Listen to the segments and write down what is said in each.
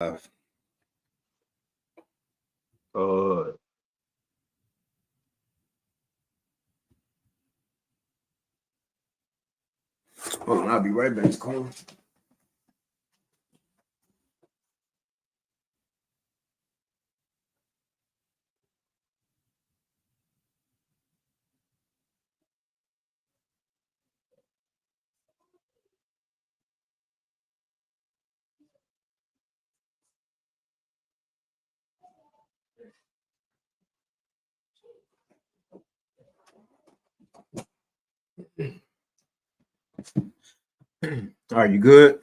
Uh, Uh, Hold on, I'll be right back. Call. All right, you good?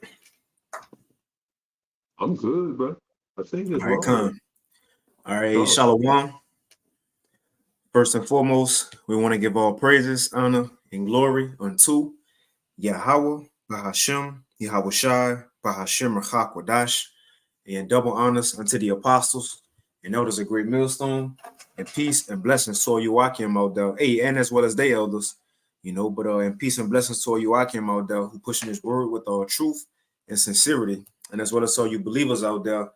I'm good, bro. I think it's All right, wrong. come. All right, Oh, Shalom. First and foremost, we want to give all praises, honor, and glory unto Yahweh, Bahashem, Yahweh Shai, Bahashem Rachakwadash, and double honors unto the apostles and elders of Great Millstone, and peace and blessings to all you Akim out there. Hey, and as well as they elders, but and peace and blessings to all you Akim out there who pushing his word with all truth and sincerity, and as well as all you believers out there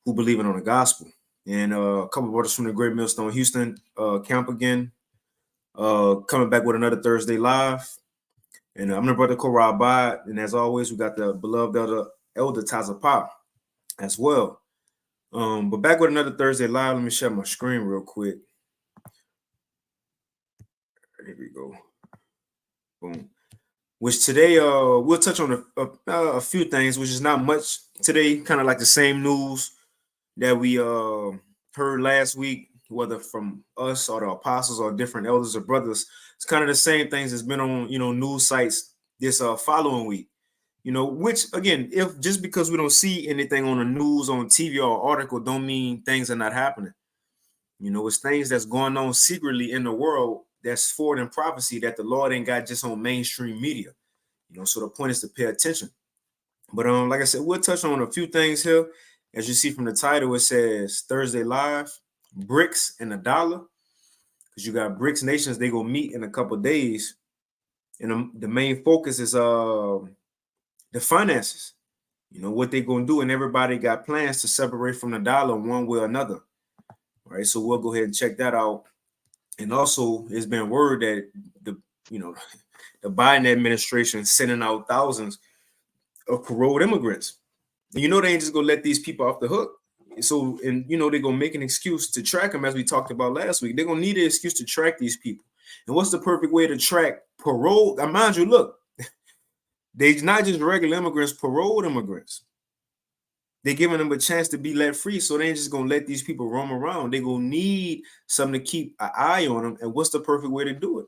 who believe in on the gospel. And a couple of brothers from the Great Millstone Houston camp again, coming back with another Thursday live. And I'm the brother Korah Abad, and as always, we got the beloved elder Tazapah as well. But back with another Thursday live. Let me share my screen real quick. Here we go. Boom. Which today, we'll touch on a few things, which is not much today. Kind of like the same news that we heard last week, whether from us or the apostles or different elders or brothers. It's kind of the same things that's been on news sites this following week. Which again, if just because we don't see anything on the news, on TV or article, don't mean things are not happening. It's things that's going on secretly in the world that's forward in prophecy that the Lord ain't got just on mainstream media. So the point is to pay attention. But like I said, we'll touch on a few things here. As you see from the title, it says Thursday Live, BRICS and a dollar. Because you got BRICS nations, they go meet in a couple of days. And the main focus is the finances. What they gonna do, and everybody got plans to separate from the dollar one way or another. All right, so we'll go ahead and check that out. And also, it's been word that the the Biden administration is sending out thousands of paroled immigrants. And they ain't just gonna let these people off the hook. So, and they're gonna make an excuse to track them, as we talked about last week. They're gonna need an excuse to track these people. And what's the perfect way to track parole? Mind you, look, they're not just regular immigrants, paroled immigrants. They're giving them a chance to be let free, so they ain't just gonna let these people roam around. They're gonna need something to keep an eye on them. And what's the perfect way to do it?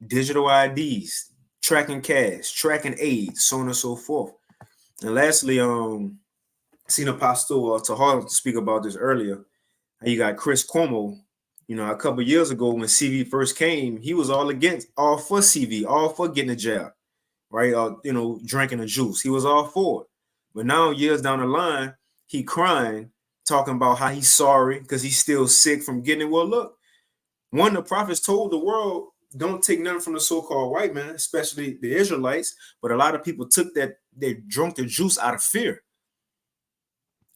Digital IDs, tracking cash, tracking aid, so on and so forth. And lastly, seen Apostle Tahar speak about this earlier. You got Chris Cuomo. A couple years ago when CV first came, he was all for CV, all for getting a jab, right? Drinking the juice. He was all for it. But now, years down the line, he crying, talking about how he's sorry because he's still sick from getting it. Well, look, one of the prophets told the world, don't take nothing from the so-called white man, especially the Israelites. But a lot of people took that, they drunk the juice out of fear.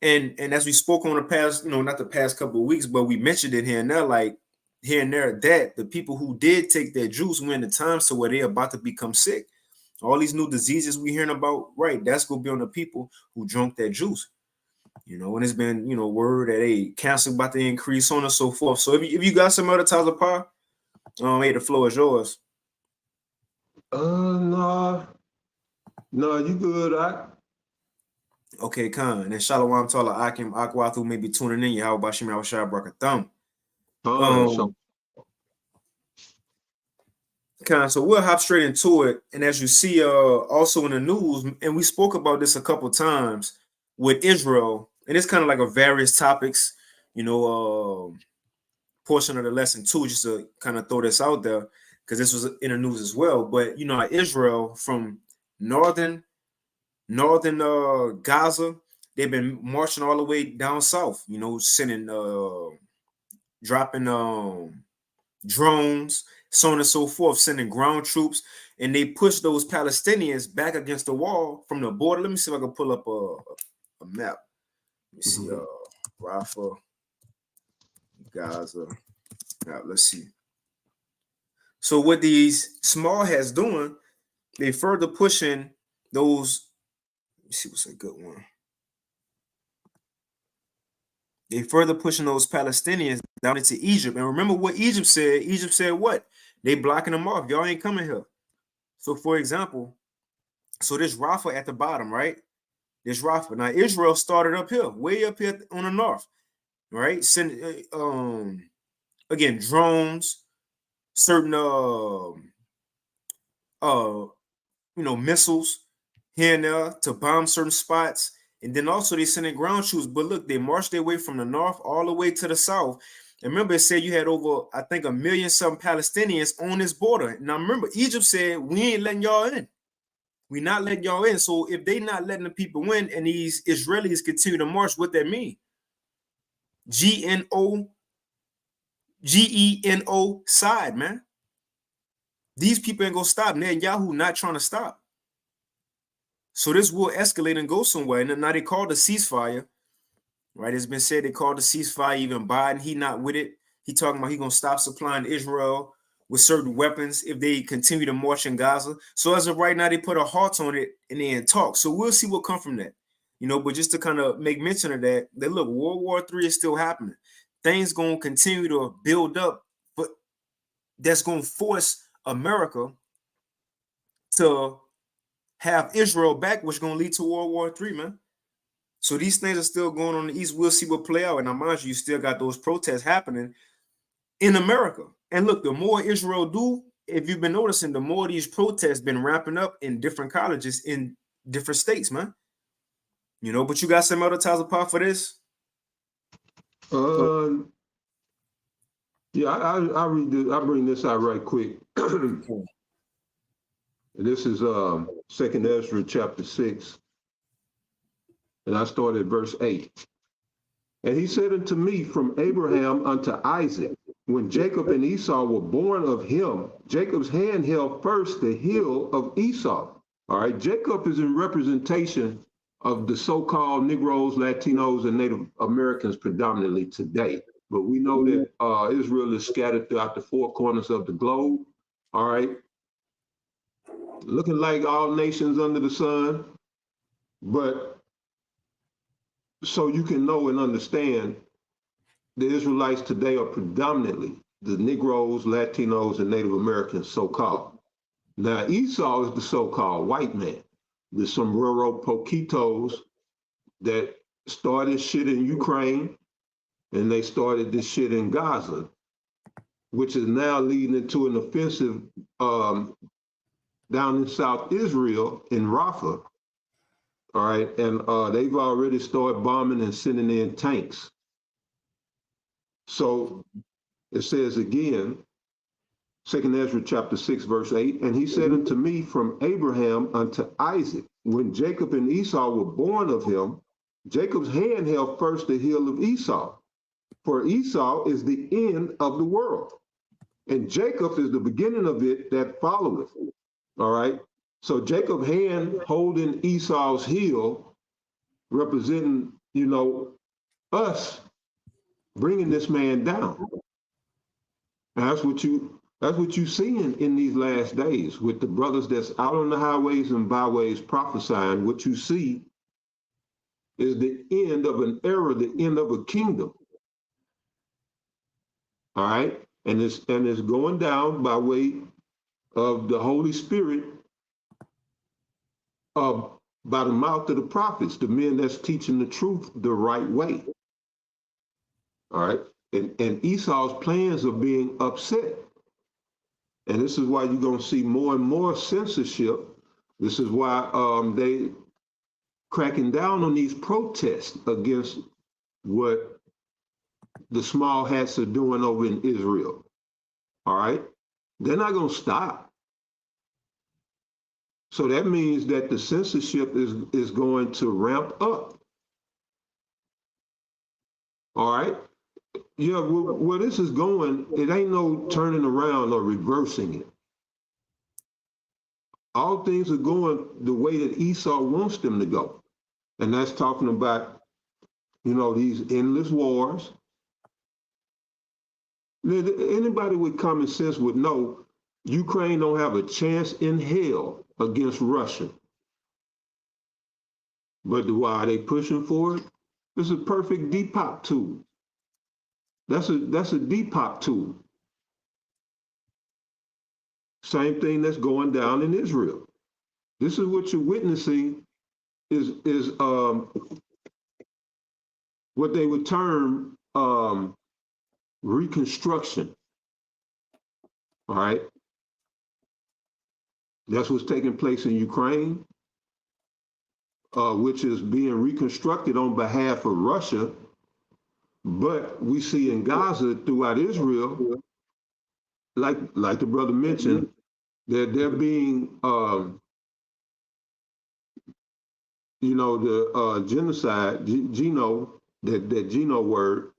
And as we spoke on the past, not the past couple of weeks, but we mentioned it here and there, like here and there, that the people who did take their juice were in the times to where they're about to become sick. All these new diseases we hearing about, right? That's gonna be on the people who drunk that juice. And it's been, word that cancer about to increase, so on and so forth. So if you got some other Tyler Pie, hey, the floor is yours. no, no, you good? Okay, Khan. And Shalom Tala Akim Akwathu may be tuning in. How about Shimmy Awashai Brakatham? So So we'll hop straight into it. And as you see, also in the news, and we spoke about this a couple times with Israel, and it's kind of like a various topics, portion of the lesson too, just to kind of throw this out there, because this was in the news as well. But Israel from northern Gaza, they've been marching all the way down south, sending dropping drones, so on and so forth, sending ground troops, and they push those Palestinians back against the wall from the border. Let me see if I can pull up a map. Let me see. Rafah, Gaza. Now let's see. So what these small hats doing, they further pushing those. Let me see what's a good one. They further pushing those Palestinians down into Egypt. And remember what Egypt said? Egypt said what? They blocking them off. Y'all ain't coming here. So for example, so this Rafah at the bottom, right? This Rafah. Now Israel started up here, way up here on the north, right? Send again drones, certain missiles here and there to bomb certain spots. And then also they sending ground troops. But look, they marched their way from the north all the way to the south. And remember, it said you had over, I think, 1 million some Palestinians on this border. Now remember, Egypt said, we ain't letting y'all in. We not letting y'all in. So if they not letting the people in and these Israelis continue to march, what that mean? GENO side, man. These people ain't gonna stop. Netanyahu not trying to stop. So this will escalate and go somewhere. And now they called a ceasefire, right? It's been said they called a ceasefire. Even Biden, he not with it. He talking about he gonna stop supplying Israel with certain weapons if they continue to march in Gaza. So as of right now, they put a halt on it and they in talk. So we'll see what come from that. But just to kind of make mention of that, look, World War III is still happening. Things gonna continue to build up, but that's gonna force America to have Israel back, which is going to lead to World War III, man. So these things are still going on in the East. We'll see what play out. And I mind you still got those protests happening in America. And look, the more Israel do, if you've been noticing, the more these protests been ramping up in different colleges in different states, man. But you got some other ties apart for this? Yeah, I read this. I bring this out right quick. This is 2nd Ezra chapter 6, and I start at verse 8. And he said unto me, from Abraham unto Isaac, when Jacob and Esau were born of him, Jacob's hand held first the heel of Esau. All right, Jacob is in representation of the so-called Negroes, Latinos, and Native Americans predominantly today. But we know that Israel is scattered throughout the 4 corners of the globe. All right. Looking like all nations under the sun, but so you can know and understand, the Israelites today are predominantly the Negroes, Latinos, and Native Americans, so-called. Now, Esau is the so-called white man, the sombrero poquitos that started shit in Ukraine, and they started this shit in Gaza, which is now leading into an offensive down in South Israel in Rafah, all right, and they've already started bombing and sending in tanks. So it says again, 2nd Ezra chapter 6, verse 8, and he said unto me, from Abraham unto Isaac, when Jacob and Esau were born of him, Jacob's hand held first the heel of Esau, for Esau is the end of the world, and Jacob is the beginning of it that followeth. All right. So Jacob's hand holding Esau's heel, representing, us bringing this man down. And that's what you seeing in these last days with the brothers that's out on the highways and byways prophesying. What you see is the end of an era, the end of a kingdom. All right. And it's going down by way of the Holy Spirit, by the mouth of the prophets, the men that's teaching the truth the right way. All right. And Esau's plans are being upset. And this is why you're going to see more and more censorship. This is why they cracking down on these protests against what the small hats are doing over in Israel. All right. They're not going to stop. So that means that the censorship is going to ramp up. All right. Yeah, where this is going, it ain't no turning around or reversing it. All things are going the way that Esau wants them to go. And that's talking about, these endless wars. Anybody with common sense would know Ukraine don't have a chance in hell against Russia. But why are they pushing for it? It's a perfect depop tool. That's a depop tool. Same thing that's going down in Israel. This is what you're witnessing is what they would term reconstruction. All right. That's what's taking place in Ukraine, which is being reconstructed on behalf of Russia. But we see in Gaza throughout Israel, like the brother mentioned, that they're being, the genocide, that Geno word,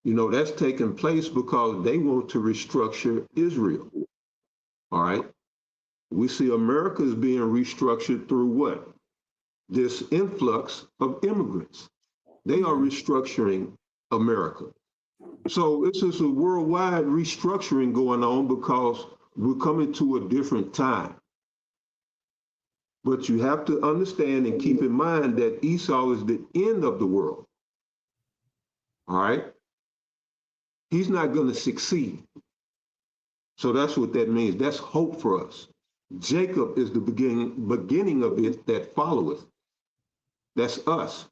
that's taking place because they want to restructure Israel. All right. We see America is being restructured through what? This influx of immigrants. They are restructuring America. So it's just a worldwide restructuring going on because we're coming to a different time. But you have to understand and keep in mind that Esau is the end of the world. All right? He's not going to succeed. So that's what that means. That's hope for us. Jacob is the beginning of it that followeth. That's us.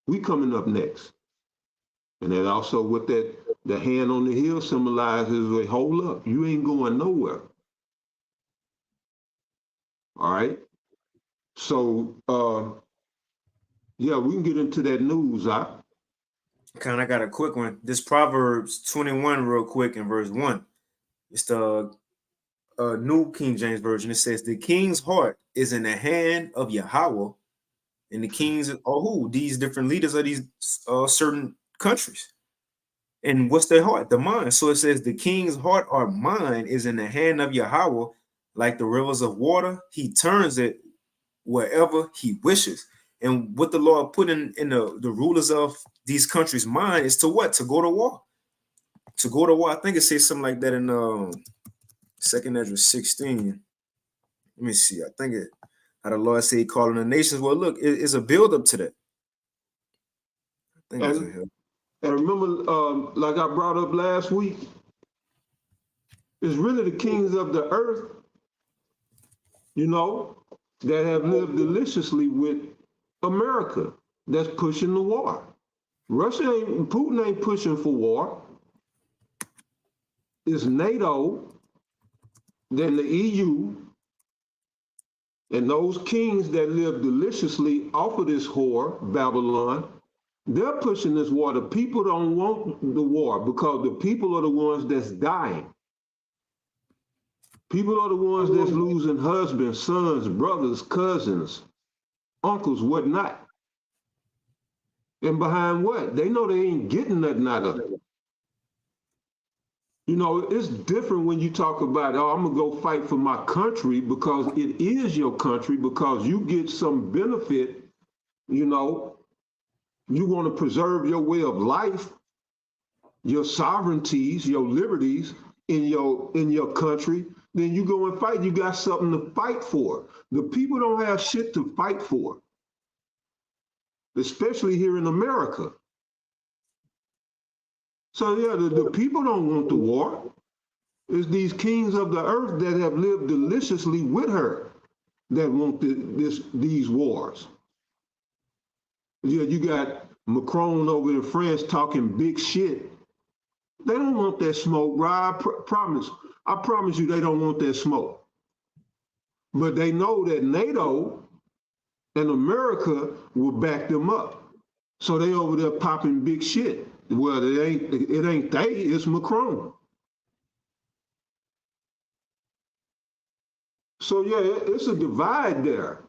We coming up next. And that also what the hand on the hill symbolizes, hold up, you ain't going nowhere. All right. So yeah, we can get into that news. I got a quick one. This Proverbs 21 real quick in verse 1. It's the New King James Version. It says, the king's heart is in the hand of Yahweh, and the kings are who? These different leaders of these certain countries. And what's their heart? The mind. So it says, the king's heart or mind is in the hand of Yahweh, like the rivers of water. He turns it wherever he wishes. And what the Lord put in the rulers of these countries' mind is to what? To go to war. To go to war. I think it says something like that in 2nd Ezra 16. Let me see. I think it how the Lord say he calling the nations. Well, look, it's a build up to that. I think it's a help. And remember, like I brought up last week, it's really the kings of the earth, that have lived deliciously with America that's pushing the war. Putin ain't pushing for war. It's NATO, then the EU, and those kings that live deliciously off of this whore, Babylon, they're pushing this war. The people don't want the war because the people are the ones that's dying. People are the ones that's losing husbands, sons, brothers, cousins, uncles, whatnot. And behind what? They know they ain't getting nothing out of it. It's different when you talk about, I'm going to go fight for my country because it is your country, because you get some benefit, you want to preserve your way of life, your sovereignties, your liberties in your country, then you go and fight. You got something to fight for. The people don't have shit to fight for, especially here in America. So yeah, the people don't want the war. It's these kings of the earth that have lived deliciously with her that want these wars. Yeah, you got Macron over in France talking big shit. They don't want that smoke, Rob. I promise you they don't want that smoke. But they know that NATO and America will back them up. So they over there popping big shit. Well, it ain't they, it's Macron. So yeah, it's a divide there.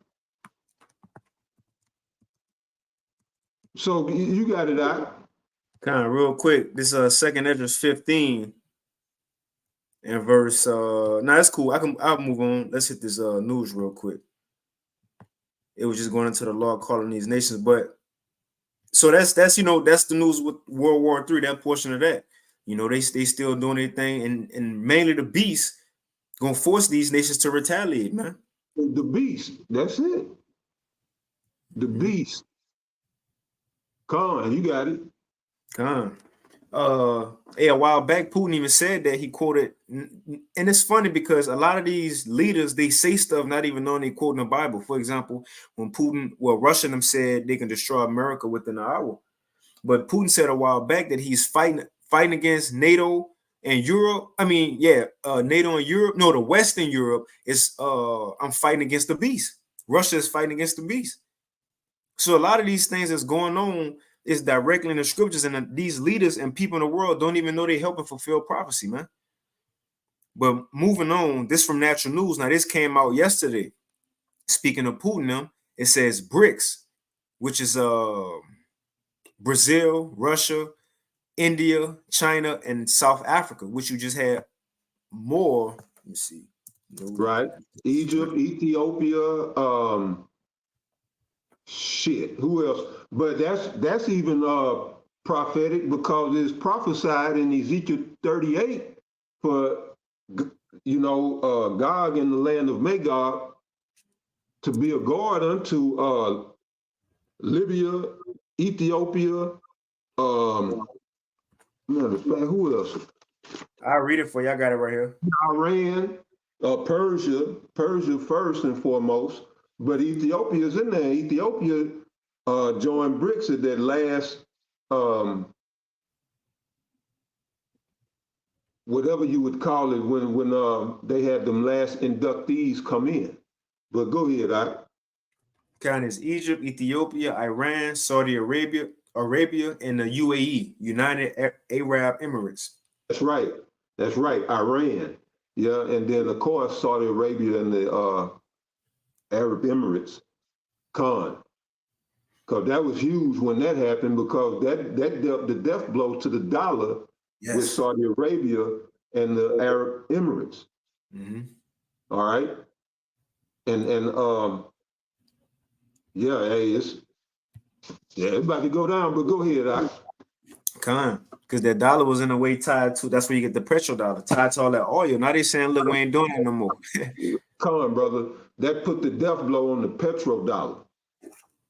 So you got it out. Kind of real quick. This 2nd Ezra 15 and verse. That's cool. I'll move on. Let's hit this news real quick. it was just going into the law calling these nations. But so that's that's the news with World War III, that portion of that. They still doing their thing, and mainly the beast gonna force these nations to retaliate, man. The beast, that's it. The beast. Come on, you got it. Come on. A while back, Putin even said that he quoted, and it's funny because a lot of these leaders, they say stuff not even knowing they quoting the Bible. For example, when Russia them said they can destroy America within an hour, but Putin said a while back that he's fighting against NATO and Europe. I mean, NATO and Europe. No, the Western Europe is. I'm fighting against the beast. Russia is fighting against the beast. So a lot of these things that's going on is directly in the scriptures, and these leaders and people in the world don't even know they're helping fulfill prophecy, man. But moving on, this from Natural News. Now, this came out yesterday. Speaking of Putin, it says BRICS, which is Brazil, Russia, India, China, and South Africa, which you just had more. Let me see. Right. Egypt, Ethiopia, shit, who else? But that's even prophetic, because it's prophesied in Ezekiel 38 for Gog in the land of Magog to be a guard unto Libya, Ethiopia, who else? I'll read it for you. I got it right here. Iran, Persia first and foremost. But Ethiopia is in there. Ethiopia joined BRICS at that last, whatever you would call it, when they had them last inductees come in. But go ahead, Count is Egypt, Ethiopia, Iran, Saudi Arabia, and the UAE, United Arab Emirates. That's right. Iran. Yeah, and then of course Saudi Arabia and the Arab Emirates, because that was huge when that happened, because that dealt the death blow to the dollar. Yes. With Saudi Arabia and the Arab Emirates. Mm-hmm. All right, and it's about to go down. But go ahead, because that dollar was in a way tied to. That's where you get the petrodollar, tied to all that oil. Now they saying, look, we ain't doing it no more. Come on, brother. That put the death blow on the petrodollar.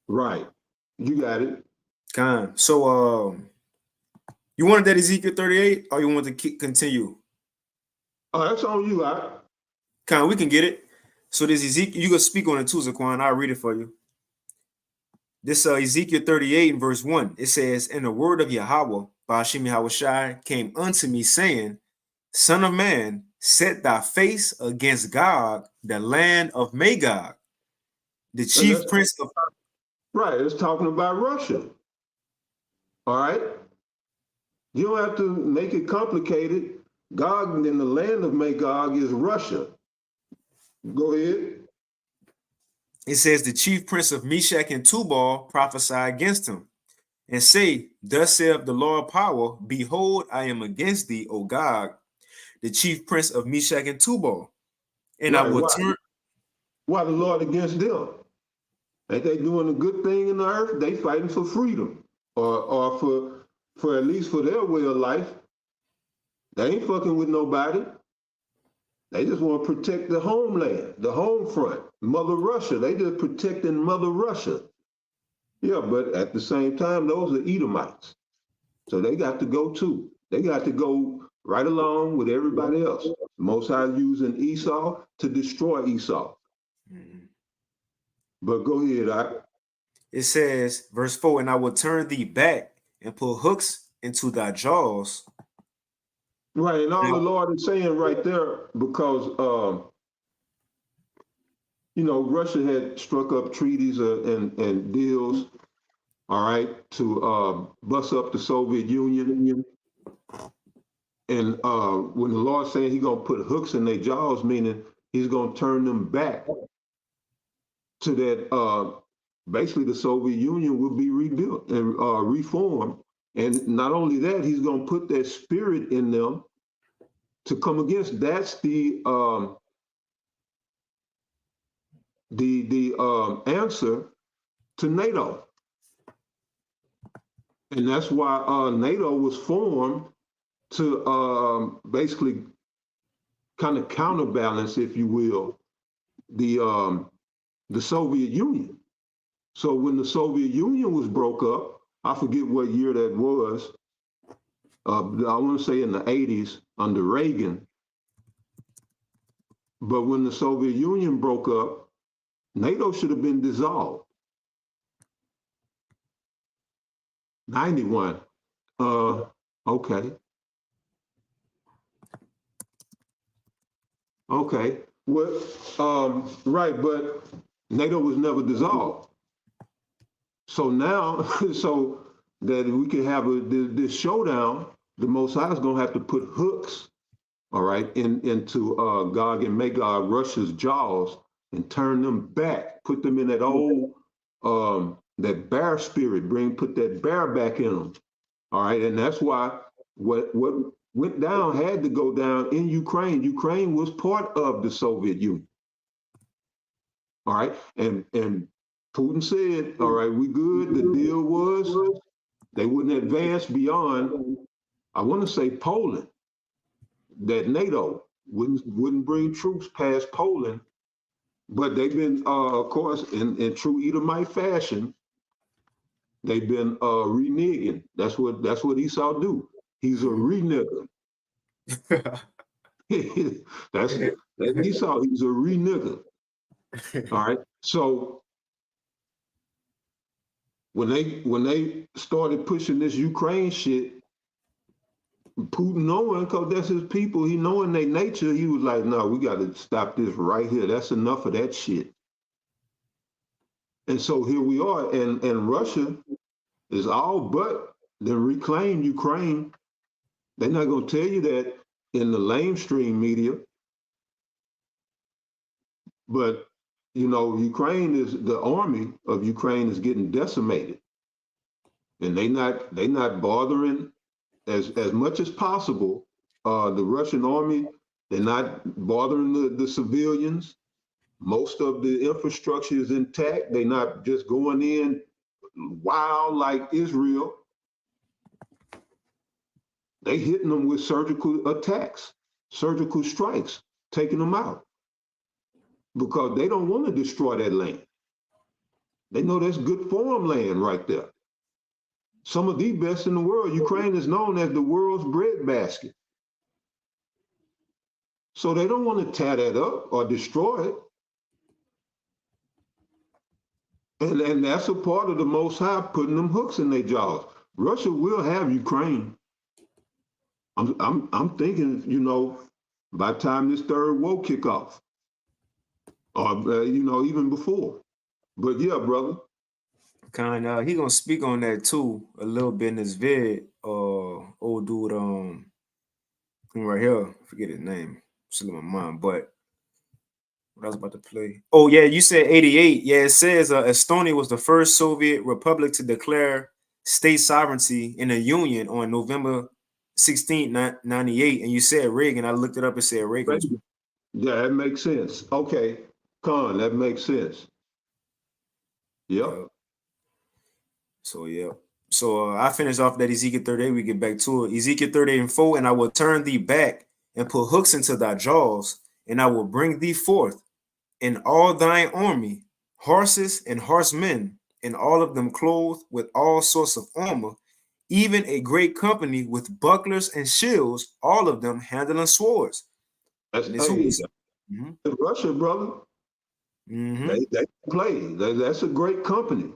Right. You got it. So, you wanted that Ezekiel 38, or you want to continue? Oh, that's on you, we can get it. So this Ezekiel, you can speak on it too, Zaquan. I'll read it for you. This Ezekiel 38 and verse 1, it says, and the word of Yahweh, Ba'ashim Yahushai, came unto me, saying, Son of man, set thy face against Gog, the land of Magog, the chief prince of... Right, it's talking about Russia. All right? You don't have to make it complicated. Gog in the land of Magog is Russia. Go ahead. It says, the chief prince of Meshach and Tubal prophesy against him, and say, thus saith the Lord of power, behold, I am against thee, O Gog, the chief prince of Meshach and Tubal. And I will turn... Why the Lord against them? Ain't they doing a good thing in the earth? They fighting for freedom, or for at least for their way of life. They ain't fucking with nobody. They just want to protect the homeland, the home front, Mother Russia. They just protecting Mother Russia. Yeah, but at the same time, those are Edomites. So they got to go too. They got to go right along with everybody else. Most High using Esau to destroy Esau. Mm-hmm. But go ahead, It says, verse 4, and I will turn thee back and put hooks into thy jaws. Right, and all the Lord is saying right there, because Russia had struck up treaties and deals, all right, to bust up the Soviet Union. And when the Lord's saying he's gonna put hooks in their jaws, meaning he's gonna turn them back to that, basically the Soviet Union will be rebuilt and reformed. And not only that, he's gonna put that spirit in them to come against. That's the the answer to NATO. And that's why NATO was formed to basically kind of counterbalance, if you will, the Soviet Union. So when the Soviet Union was broke up, I forget what year that was. I want to say in the 80s under Reagan. But when the Soviet Union broke up, NATO should have been dissolved. 91. Okay. Okay. Well, right, but NATO was never dissolved. So now, so that we can have this showdown, the Most High is going to have to put hooks, all right, into Gog and Magog, Russia's jaws, and turn them back, put them in that old, that bear spirit, put that bear back in them, all right, and that's why what went down had to go down in Ukraine. Ukraine was part of the Soviet Union, all right, and Putin said, all right, we good. The deal was they wouldn't advance beyond, I want to say Poland, that NATO wouldn't bring troops past Poland. But they've been, of course, in true Edomite fashion, they've been reneging. That's what Esau do. He's a renegger. that's Esau. He's a renegger. All right. So when they started pushing this Ukraine shit, Putin knowing, because that's his people, he knowing their nature, he was like, no, we got to stop this right here. That's enough of that shit. And so here we are, and Russia is all but to reclaim Ukraine. They're not going to tell you that in the lamestream media, but you know, the army of Ukraine is getting decimated, and they not bothering as much as possible. The Russian army, they're not bothering the civilians. Most of the infrastructure is intact. They're not just going in wild like Israel. They hitting them with surgical attacks, surgical strikes, taking them out because they don't want to destroy that land. They know that's good farmland right there. Some of the best in the world. Ukraine is known as the world's breadbasket. So they don't want to tear that up or destroy it. And that's a part of the Most High putting them hooks in their jaws. Russia will have Ukraine. I'm thinking, you know, by the time this third war kick off, or you know, even before. But yeah, brother. He gonna speak on that too a little bit in this vid. Old dude, right here, forget his name, still in my mind, but what I was about to play. Oh yeah, you said 88. Yeah, it says Estonia was the first Soviet republic to declare state sovereignty in a union on November 16, 98. And you said Reagan. I looked it up and said Reagan. Yeah, that makes sense. Okay, Khan, that makes sense. Yep. So yeah. So I finished off that Ezekiel 38. We get back to it. Ezekiel 38:4, and I will turn thee back and put hooks into thy jaws, and I will bring thee forth in all thine army, horses and horsemen, and all of them clothed with all sorts of armor, even a great company with bucklers and shields, all of them handling swords. That's Russia, brother. They play. That's a great company.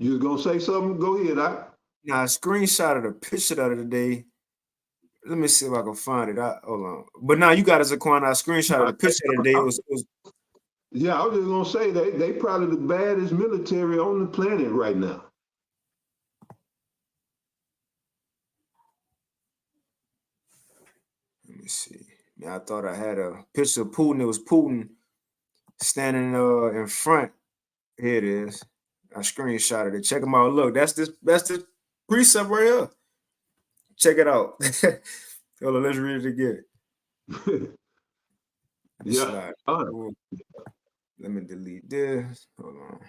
You was gonna say something? Go ahead. Now, I screenshotted a picture the other day. Let me see if I can find it. Hold on. But now you got it, Zaquan. I screenshotted the picture the other day. It was Yeah, I was just gonna say they probably the baddest military on the planet right now. Let me see. Now I thought I had a picture of Putin. It was Putin standing in front. Here it is. I screenshotted it. Check them out. Look, that's this precept right here. Check it out. Hold on, let's read it again. Yeah. Let me delete this. Hold on.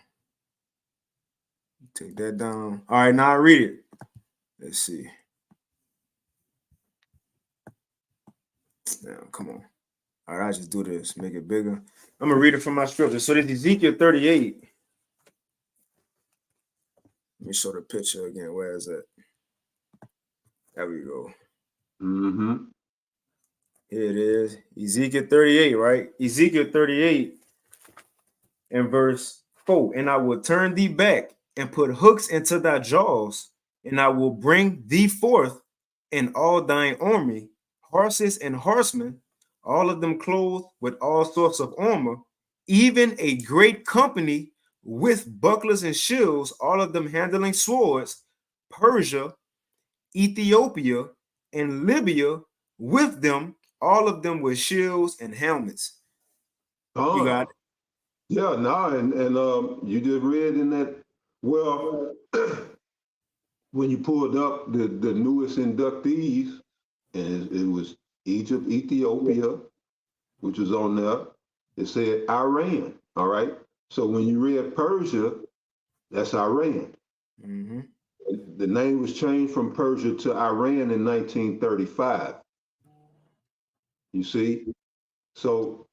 Take that down. All right, now I read it. Let's see. Now, come on. All right, I just do this. Make it bigger. I'm going to read it from my scripture. So this is Ezekiel 38. Let me show the picture again. Where is it? There we go. Mm-hmm. Here it is. Ezekiel 38, right? Ezekiel 38 and verse 4. And I will turn thee back and put hooks into thy jaws, and I will bring thee forth in all thine army, horses and horsemen, all of them clothed with all sorts of armor, even a great company with bucklers and shields, all of them handling swords, Persia, Ethiopia, and Libya with them, all of them with shields and helmets. You got it? Yeah, no, and you just read in that, well, when you pulled up the newest inductees, and it was Egypt, Ethiopia, which was on there. It said Iran, all right? So when you read Persia, that's Iran. Mm-hmm. The name was changed from Persia to Iran in 1935. You see? So,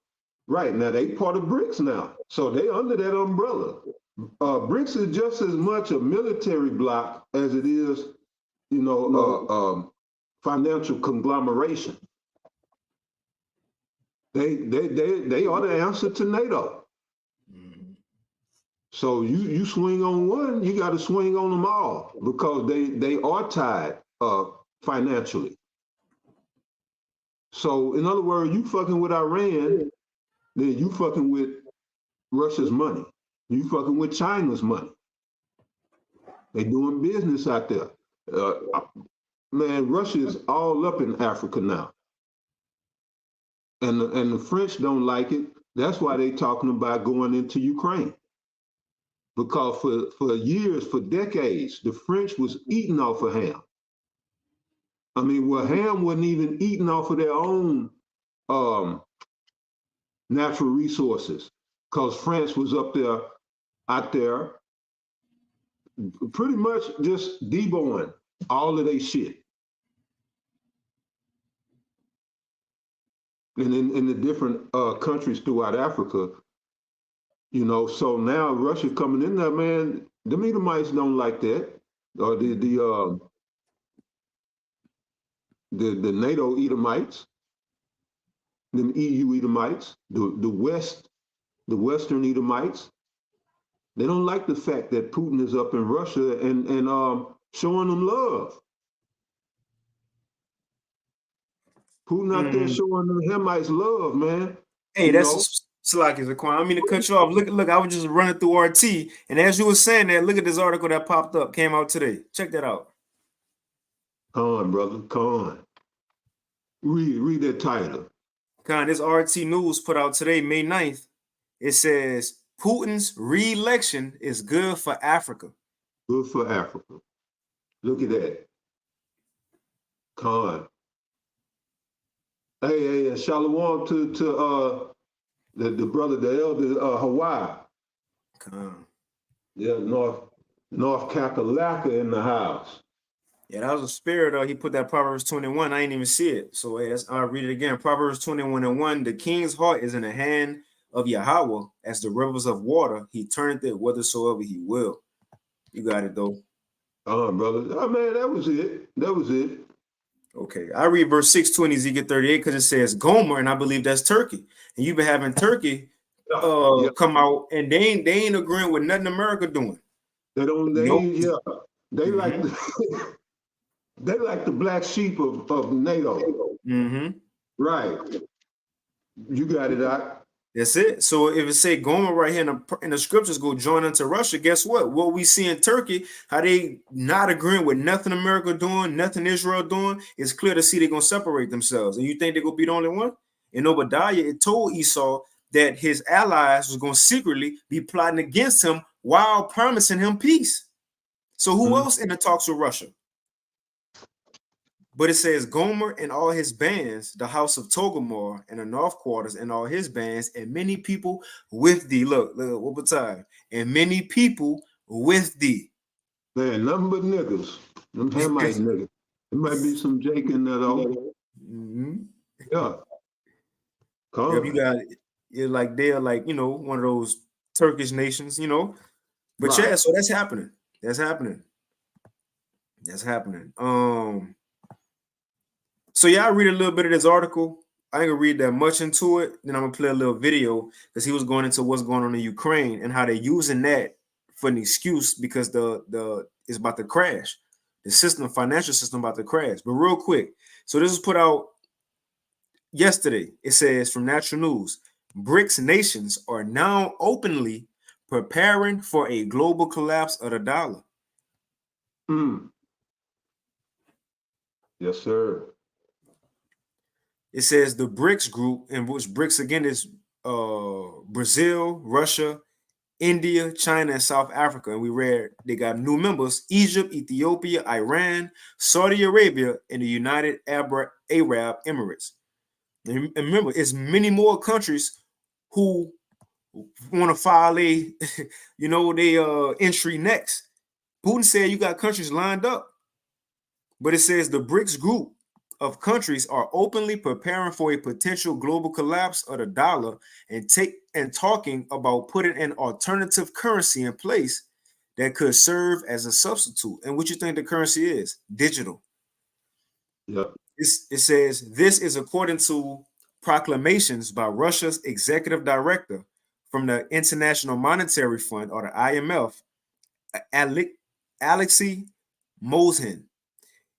right, now they part of BRICS now. So they under that umbrella. BRICS is just as much a military bloc as it is, financial conglomeration. They are the answer to NATO. Mm-hmm. So you swing on one, you got to swing on them all because they are tied financially. So in other words, you fucking with Iran, then you fucking with Russia's money. You fucking with China's money. They doing business out there. Man, Russia is all up in Africa now. And the French don't like it. That's why they talking about going into Ukraine. Because for years, for decades, the French was eating off of ham. I mean, well, ham wasn't even eating off of their own natural resources, because France was out there, pretty much just deboing all of their shit. And in the different countries throughout Africa, so now Russia coming in there, man, the Edomites don't like that. The NATO Edomites, the EU Edomites, the Western Edomites, they don't like the fact that Putin is up in Russia and showing them love. Putin out there showing them Hamites love, man. Hey, that's Salaki Zaquan. I don't mean to cut you off. Look, I was just running through RT, and as you were saying that, look at this article that popped up, came out today. Check that out. Come on, brother, come on. Read that title. This RT News put out today, May 9th. It says, Putin's re-election is good for Africa. Good for Africa. Look at that. Con. Hey, shalom to the brother, the elder, Hawaii. Con. Yeah, North Kakalaka in the house. Yeah, that was a spirit. He put that Proverbs 21. I ain't even see it. So hey, I'll read it again. Proverbs 21:1. The king's heart is in the hand of Yahweh, as the rivers of water. He turneth it whithersoever he will. You got it, though. Brother. Oh, man, that was it. That was it. Okay. I read verse 6 in Ezekiel 38 because it says Gomer, and I believe that's Turkey. And you've been having Turkey come out, and they ain't agreeing with nothing America doing. They like they like the black sheep of NATO. Mm-hmm. Right. You got it, Doc. That's it. So if it say Gomer right here in the scriptures go join unto Russia, guess what? What we see in Turkey, how they not agreeing with nothing America doing, nothing Israel doing, it's clear to see they're going to separate themselves. And you think they're going to be the only one? In Obadiah, it told Esau that his allies was going to secretly be plotting against him while promising him peace. So who else in the talks with Russia? But it says Gomer and all his bands, the house of Togomor and the north quarters and all his bands, and many people with thee. Look, one more time. And many people with thee. Man, nothing but niggas. Them Hamite niggas. There might be some Jake in there though. Mhm. Yeah. Yep, you Con. got it. You're like they're like, one of those Turkish nations, But yeah, Right. so that's happening. That's happening. That's happening. So yeah, I read a little bit of this article. I ain't gonna read that much into it. Then I'm gonna play a little video because he was going into what's going on in Ukraine and how they're using that for an excuse because the it's about to crash. The system, financial system about to crash. But real quick, so this was put out yesterday. It says from Natural News, BRICS nations are now openly preparing for a global collapse of the dollar. Mm. Yes, sir. It says the BRICS group, in which BRICS again is Brazil, Russia, India, China, and South Africa. And we read they got new members: Egypt, Ethiopia, Iran, Saudi Arabia, and the United Arab Emirates. And remember, it's many more countries who want to file a, entry next. Putin said you got countries lined up, but it says the BRICS group of countries are openly preparing for a potential global collapse of the dollar and talking about putting an alternative currency in place that could serve as a substitute. And what you think the currency is? Digital. Yep. It says this is according to proclamations by Russia's executive director from the International Monetary Fund, or the IMF, Alexei Mozhin.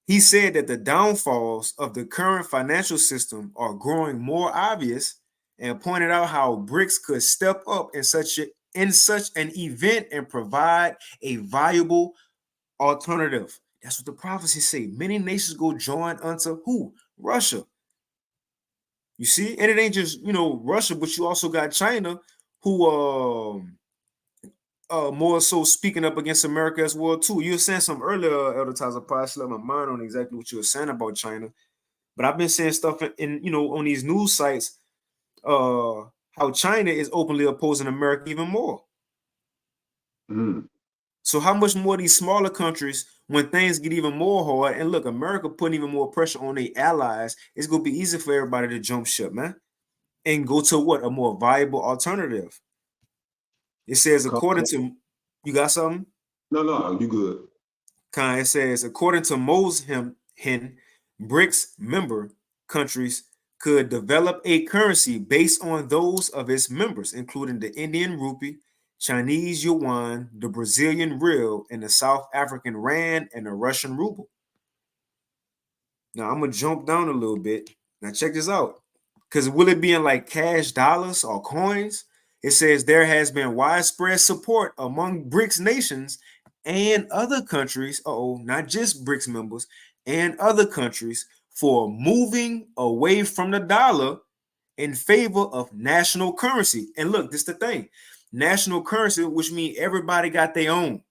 He said that the downfalls of the current financial system are growing more obvious and pointed out how BRICS could step up in such an event and provide a viable alternative. That's what the prophecies say. Many nations go join unto who? Russia. You see, and it ain't just Russia, but you also got China, who more so speaking up against America as well too. You were saying some earlier, Elder Times. I probably slept my mind on exactly what you were saying about China, but I've been saying stuff in on these news sites, how China is openly opposing America even more. Mm. So how much more these smaller countries, when things get even more hard, and look, America putting even more pressure on their allies, it's gonna be easy for everybody to jump ship, man, and go to what a more viable alternative. It says according to, you got something? No, you good. It says, according to Mozhin, BRICS member countries could develop a currency based on those of its members, including the Indian rupee, Chinese yuan, the Brazilian real, and the South African rand and the Russian ruble. Now I'm gonna jump down a little bit. Now check this out. Because will it be in like cash dollars or coins? It says there has been widespread support among BRICS nations and other countries, not just BRICS members, and other countries for moving away from the dollar in favor of national currency. And look, this is the thing. National currency, which means everybody got their own.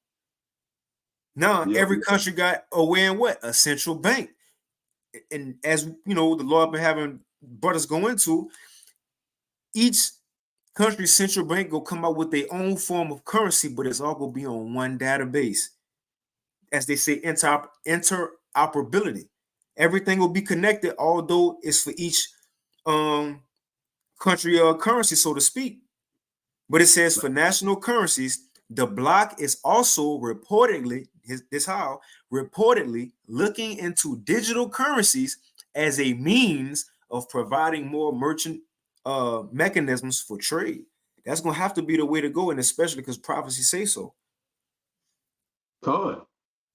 Now, Yep. every country got away in what? A central bank. And as you know, the Lord been having brothers go into, each country's central bank will come out with their own form of currency, but it's all gonna be on one database. As they say, interoperability. Everything will be connected, although it's for each country currency, so to speak. But it says for national currencies, the bloc is also reportedly looking into digital currencies as a means of providing more merchant mechanisms for trade. That's gonna have to be the way to go, and especially because prophecy say so. Con.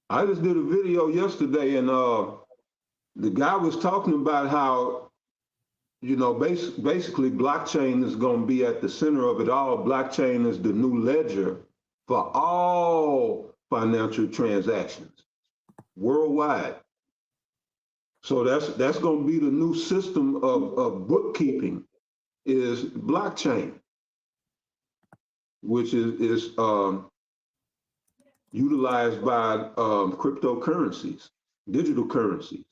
I just did a video yesterday, and the guy was talking about how basically blockchain is going to be at the center of it all. Blockchain is the new ledger for all financial transactions worldwide. So that's going to be the new system of bookkeeping is blockchain, which is utilized by cryptocurrencies, digital currencies.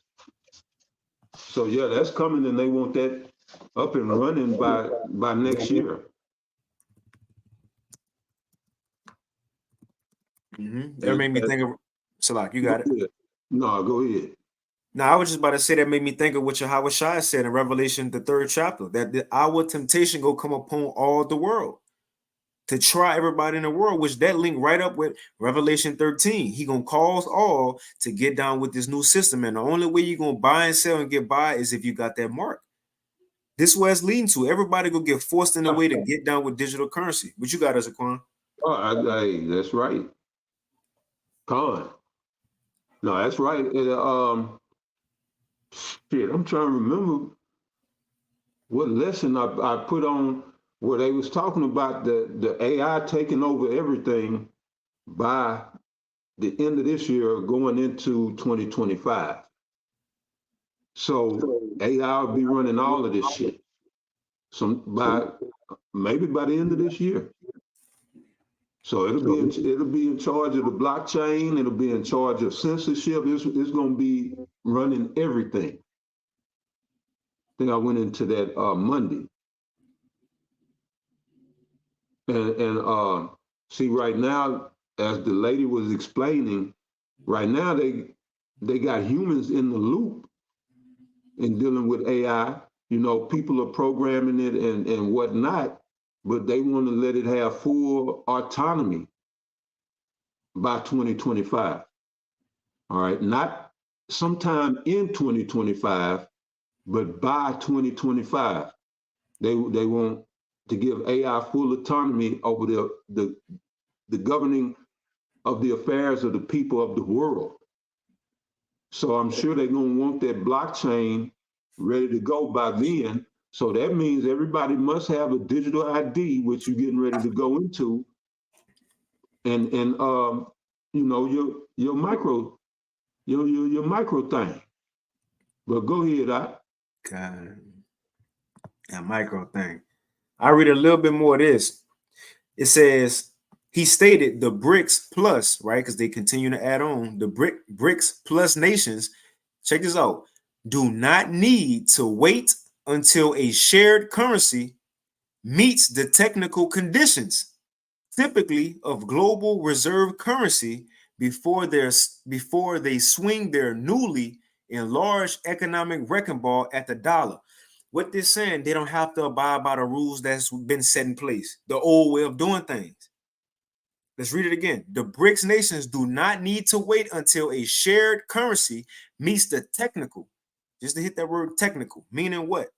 So yeah, that's coming, and they want that up and running by next year. That made me think of Salak. You got it. No, go ahead. Now, I was just about to say that made me think of what Yahweh Shai said in Revelation, the 3rd chapter, that our temptation go come upon all the world to try everybody in the world, which that link right up with Revelation 13. He gonna cause all to get down with this new system, and the only way you're gonna buy and sell and get by is if you got that mark. This is where it's leading to. Everybody gonna get forced in a way to get down with digital currency. What you got, as a Quan? Oh, that's right. Con. No, that's right. Shit, I'm trying to remember what lesson I put on where they was talking about the AI taking over everything by the end of this year going into 2025. So AI will be running all of this shit. Maybe by the end of this year. So it'll be in charge of the blockchain. It'll be in charge of censorship. It's going to be running everything. I think I went into that Monday, and see right now, as the lady was explaining, right now they got humans in the loop in dealing with AI. You know, people are programming it and whatnot, but they want to let it have full autonomy by 2025. All right, not sometime in 2025, but by 2025, they want to give AI full autonomy over the governing of the affairs of the people of the world. So I'm sure they're going to want that blockchain ready to go by then. So that means everybody must have a digital ID, which you're getting ready to go into, and you know, your micro thing. But go ahead, God, that micro thing. I read a little bit more of this. It says he stated the BRICS plus, right? Because they continue to add on the BRICS plus nations. Check this out. Do not need to wait until a shared currency meets the technical conditions, typically of global reserve currency, before they swing their newly enlarged economic wrecking ball at the dollar. What they're saying, they don't have to abide by the rules that's been set in place, the old way of doing things. Let's read it again. The BRICS nations do not need to wait until a shared currency meets the technical, just to hit that word technical, meaning what?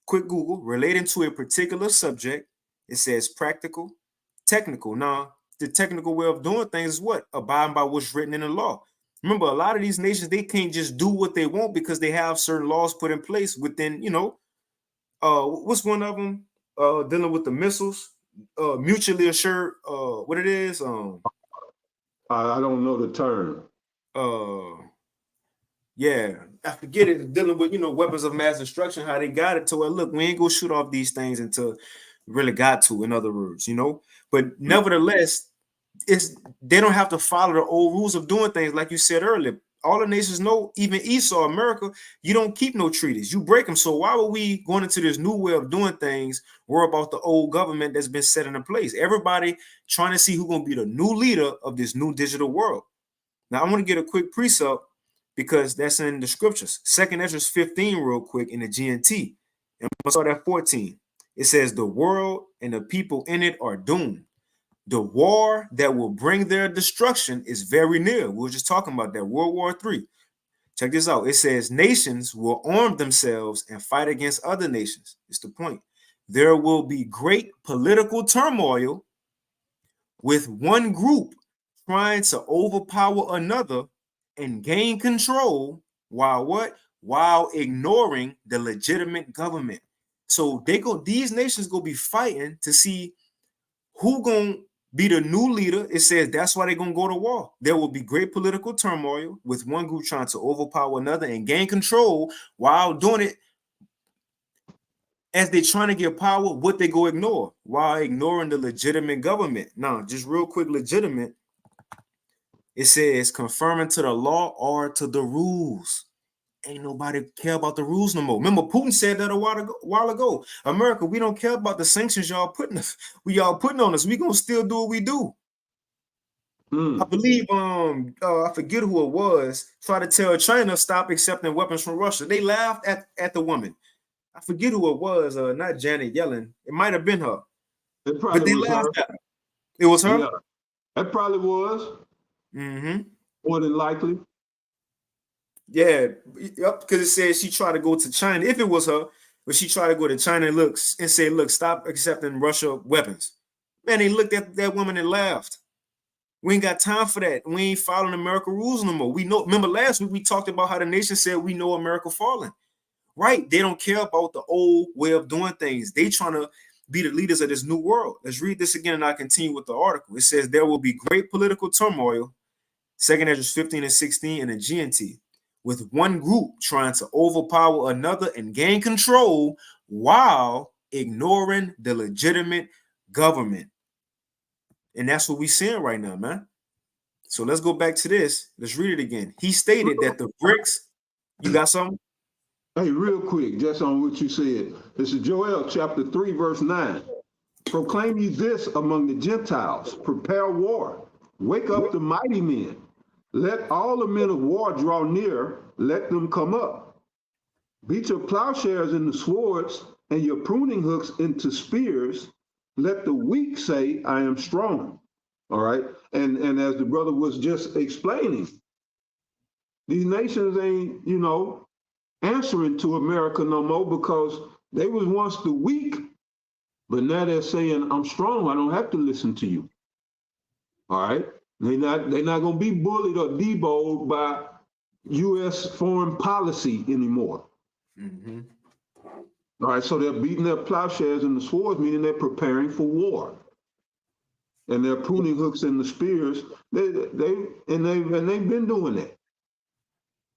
Quick Google, relating to a particular subject, it says practical, technical. Now, the technical way of doing things is what? Abiding by what's written in the law. Remember, a lot of these nations, they can't just do what they want because they have certain laws put in place within, you know, what's one of them dealing with the missiles, mutually assured, what it is, I don't know the term. Yeah, I forget it, dealing with, you know, weapons of mass destruction, how they got it to where, look, we ain't gonna shoot off these things until really got to, in other words, you know. But nevertheless, they don't have to follow the old rules of doing things, like you said earlier. All the nations know, even Esau, America, you don't keep no treaties, you break them. So why would we going into this new way of doing things worry about the old government that's been set into place? Everybody trying to see who's gonna be the new leader of this new digital world. Now I want to get a quick precept because that's in the scriptures. 2nd Ezra 15 real quick in the GNT. And we'll start at 14. It says, the world and the people in it are doomed. The war that will bring their destruction is very near. We were just talking about that, World War III. Check this out. It says, nations will arm themselves and fight against other nations. It's the point. There will be great political turmoil with one group trying to overpower another and gain control while what? While ignoring the legitimate government. So these nations go be fighting to see who gonna be the new leader. It says that's why they're gonna go to war. There will be great political turmoil with one group trying to overpower another and gain control while doing it. As they're trying to get power, what they go ignore while ignoring the legitimate government. Now, just real quick, legitimate. It says confirming to the law or to the rules. ain't nobody care about the rules no more. Remember, Putin said that a while ago. America, we don't care about the sanctions y'all putting on us. We gonna still do what we do. I believe I forget who it was, tried to tell China stop accepting weapons from Russia. They laughed at the woman. I forget who it was, not Janet Yellen. It might have been her. It But probably they was laughed her. at her. It was her? Yeah, that probably was. More than likely. Yeah, yep, because it says she tried to go to China. If it was her, but she tried to go to China and say, look, stop accepting Russia weapons. Man, they looked at that woman and laughed. We ain't got time for that. We ain't following American rules no more. We know, remember last week we talked about how the nation said we know America falling. Right? They don't care about the old way of doing things. They trying to be the leaders of this new world. Let's read this again and I'll continue with the article. It says there will be great political turmoil, 2 Ezra 15 and 16 in the GNT, with one group trying to overpower another and gain control while ignoring the legitimate government. And that's what we're seeing right now, man. So let's go back to this. Let's read it again. He stated that the BRICS, you got something? Hey, real quick, just on what you said. This is Joel chapter 3, verse 9. Proclaim ye this among the Gentiles, prepare war, wake up the mighty men. Let all the men of war draw near, let them come up. Beat your plowshares into swords and your pruning hooks into spears. Let the weak say, I am strong. All right. And as the brother was just explaining, these nations ain't, answering to America no more because they was once the weak, but now they're saying, I'm strong. I don't have to listen to you. All right. They're not gonna be bullied or debowed by US foreign policy anymore. All right, so they're beating their plowshares and the swords, meaning they're preparing for war. And their pruning hooks and the spears, they've been doing that.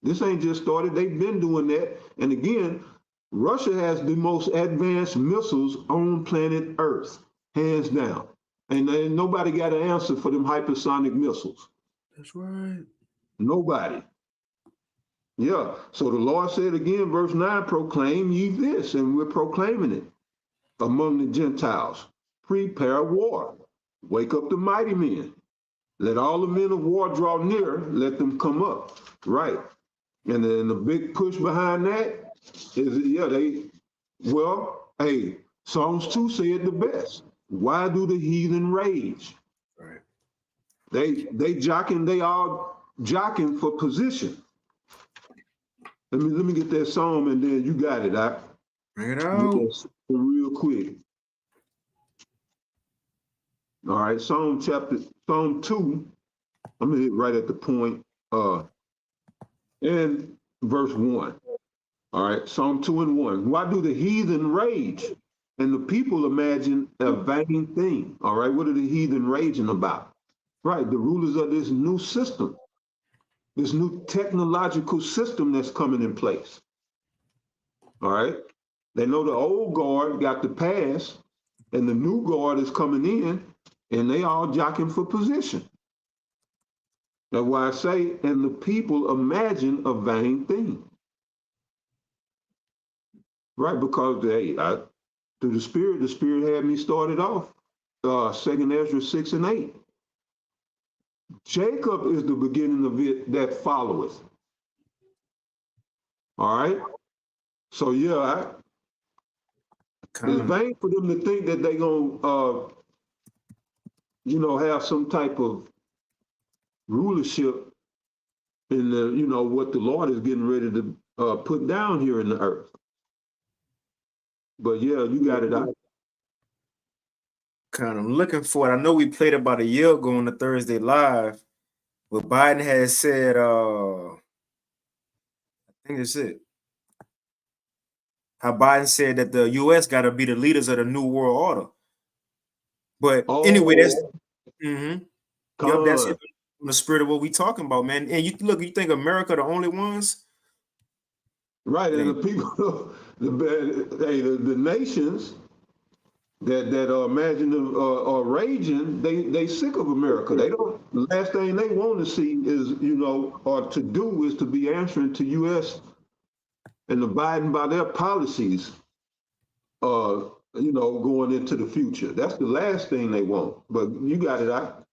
This ain't just started, they've been doing that. And again, Russia has the most advanced missiles on planet Earth, hands down. And nobody got an answer for them hypersonic missiles. That's right. Nobody. Yeah, so the Lord said again, verse 9, proclaim ye this, and we're proclaiming it among the Gentiles. Prepare war, wake up the mighty men. Let all the men of war draw near, let them come up. Right. And then the big push behind that is, hey, Psalms 2 said the best. Why do the heathen rage? Right. They all jockeying for position. Let me get that psalm and then you got it. Bring it out. Real quick. All right, Psalm 2. I'm gonna hit right at the point. And verse 1. All right, Psalm 2 and 1. Why do the heathen rage and the people imagine a vain thing? All right, what are the heathen raging about? Right, the rulers of this new system, this new technological system that's coming in place. All right, they know the old guard got the pass and the new guard is coming in and they all jockeying for position. That's why I say, and the people imagine a vain thing. Right, because through the Spirit had me started off, 2 Ezra 6 and 8. Jacob is the beginning of it that followeth. All right? So yeah, it's vain for them to think that they're gonna have some type of rulership in the, what the Lord is getting ready to put down here in the earth. But yeah, you got it out. Kind of looking for it. I know we played about a year ago on the Thursday Live, but Biden has said, I think that's it. How Biden said that the U.S. got to be the leaders of the new world order. But anyway, that's that's it from the spirit of what we talking about, man. And you think America the only ones? Right, and the people, the nations that imagine are raging, they sick of America. They don't. The last thing they want to see is, or to do is to be answering to U.S. and abiding by their policies, going into the future. That's the last thing they want. But you got it out.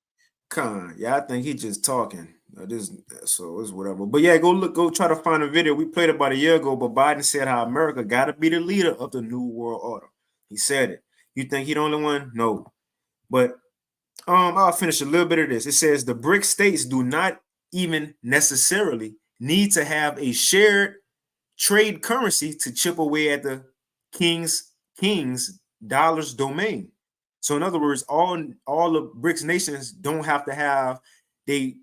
Yeah, I think he's just talking. So it's whatever. But yeah, go try to find a video. We played about a year ago, but Biden said how America got to be the leader of the new world order. He said it. You think he the only one? No. But I'll finish a little bit of this. It says the BRICS states do not even necessarily need to have a shared trade currency to chip away at the king's dollars domain. So in other words, all the BRICS nations don't have to have the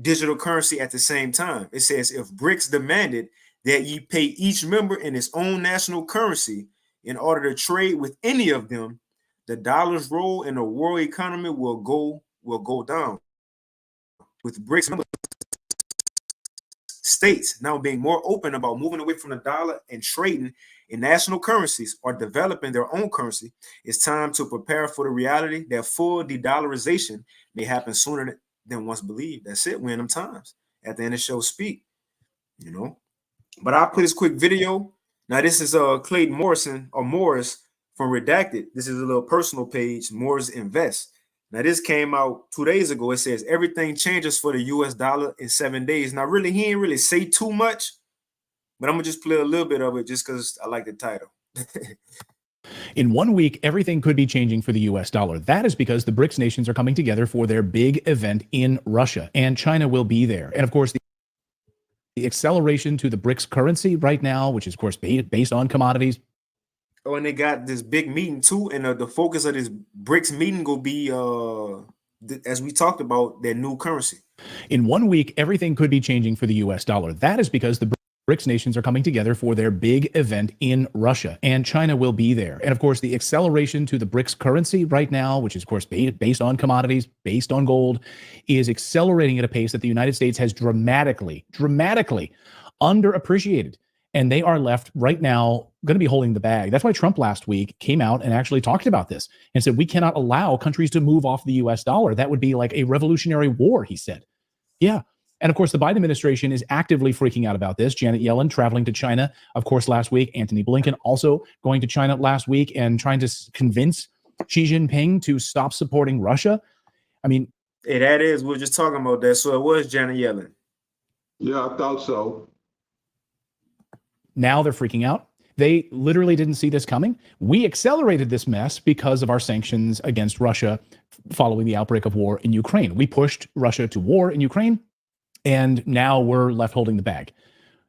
digital currency at the same time. It says if BRICS demanded that you pay each member in its own national currency in order to trade with any of them, the dollar's role in the world economy will go down. With BRICS member states now being more open about moving away from the dollar and trading in national currencies or developing their own currency, it's time to prepare for the reality that full de-dollarization may happen sooner than once believed. That's it. We're in them times. At the end of the show, speak. But I'll play this quick video. Now, this is Clayton Morrison or Morris from Redacted. This is a little personal page, Morris Invest. Now, this came out 2 days ago. It says everything changes for the US dollar in 7 days. Now, really, he ain't really say too much, but I'm going to just play a little bit of it just because I like the title. In 1 week, everything could be changing for the US dollar. That is because the BRICS nations are coming together for their big event in Russia, and China will be there. And of course, the acceleration to the BRICS currency right now, which is, of course, based on commodities. Oh, and they got this big meeting too, and the focus of this BRICS meeting will be, as we talked about, their new currency. In 1 week, everything could be changing for the US dollar. That is because the BRICS nations are coming together for their big event in Russia, and China will be there. And of course, the acceleration to the BRICS currency right now, which is, of course, based on commodities, based on gold, is accelerating at a pace that the United States has dramatically underappreciated. And they are left right now going to be holding the bag. That's why Trump last week came out and actually talked about this and said, we cannot allow countries to move off the US dollar. That would be like a revolutionary war, he said. Yeah. And of course, the Biden administration is actively freaking out about this. Janet Yellen traveling to China, of course, last week. Antony Blinken also going to China last week and trying to convince Xi Jinping to stop supporting Russia. I mean, hey, that is, we were just talking about that. So it was Janet Yellen. Yeah, I thought so. Now they're freaking out. They literally didn't see this coming. We accelerated this mess because of our sanctions against Russia following the outbreak of war in Ukraine. We pushed Russia to war in Ukraine, and now we're left holding the bag.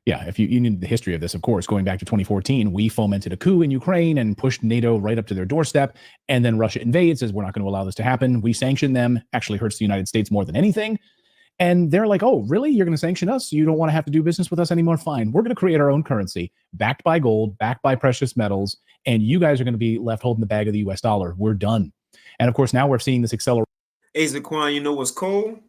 Yeah, if you need the history of this, of course, going back to 2014, we fomented a coup in Ukraine and pushed NATO right up to their doorstep, and then Russia invades, says we're not going to allow this to happen. We sanction them, actually hurts the United States more than anything. And they're like, oh, really? You're going to sanction us? You don't want to have to do business with us anymore? Fine. We're going to create our own currency, backed by gold, backed by precious metals, and you guys are going to be left holding the bag of the US dollar. We're done. And of course, now we're seeing this accelerate. Hey, Zaquan, you know what's cold?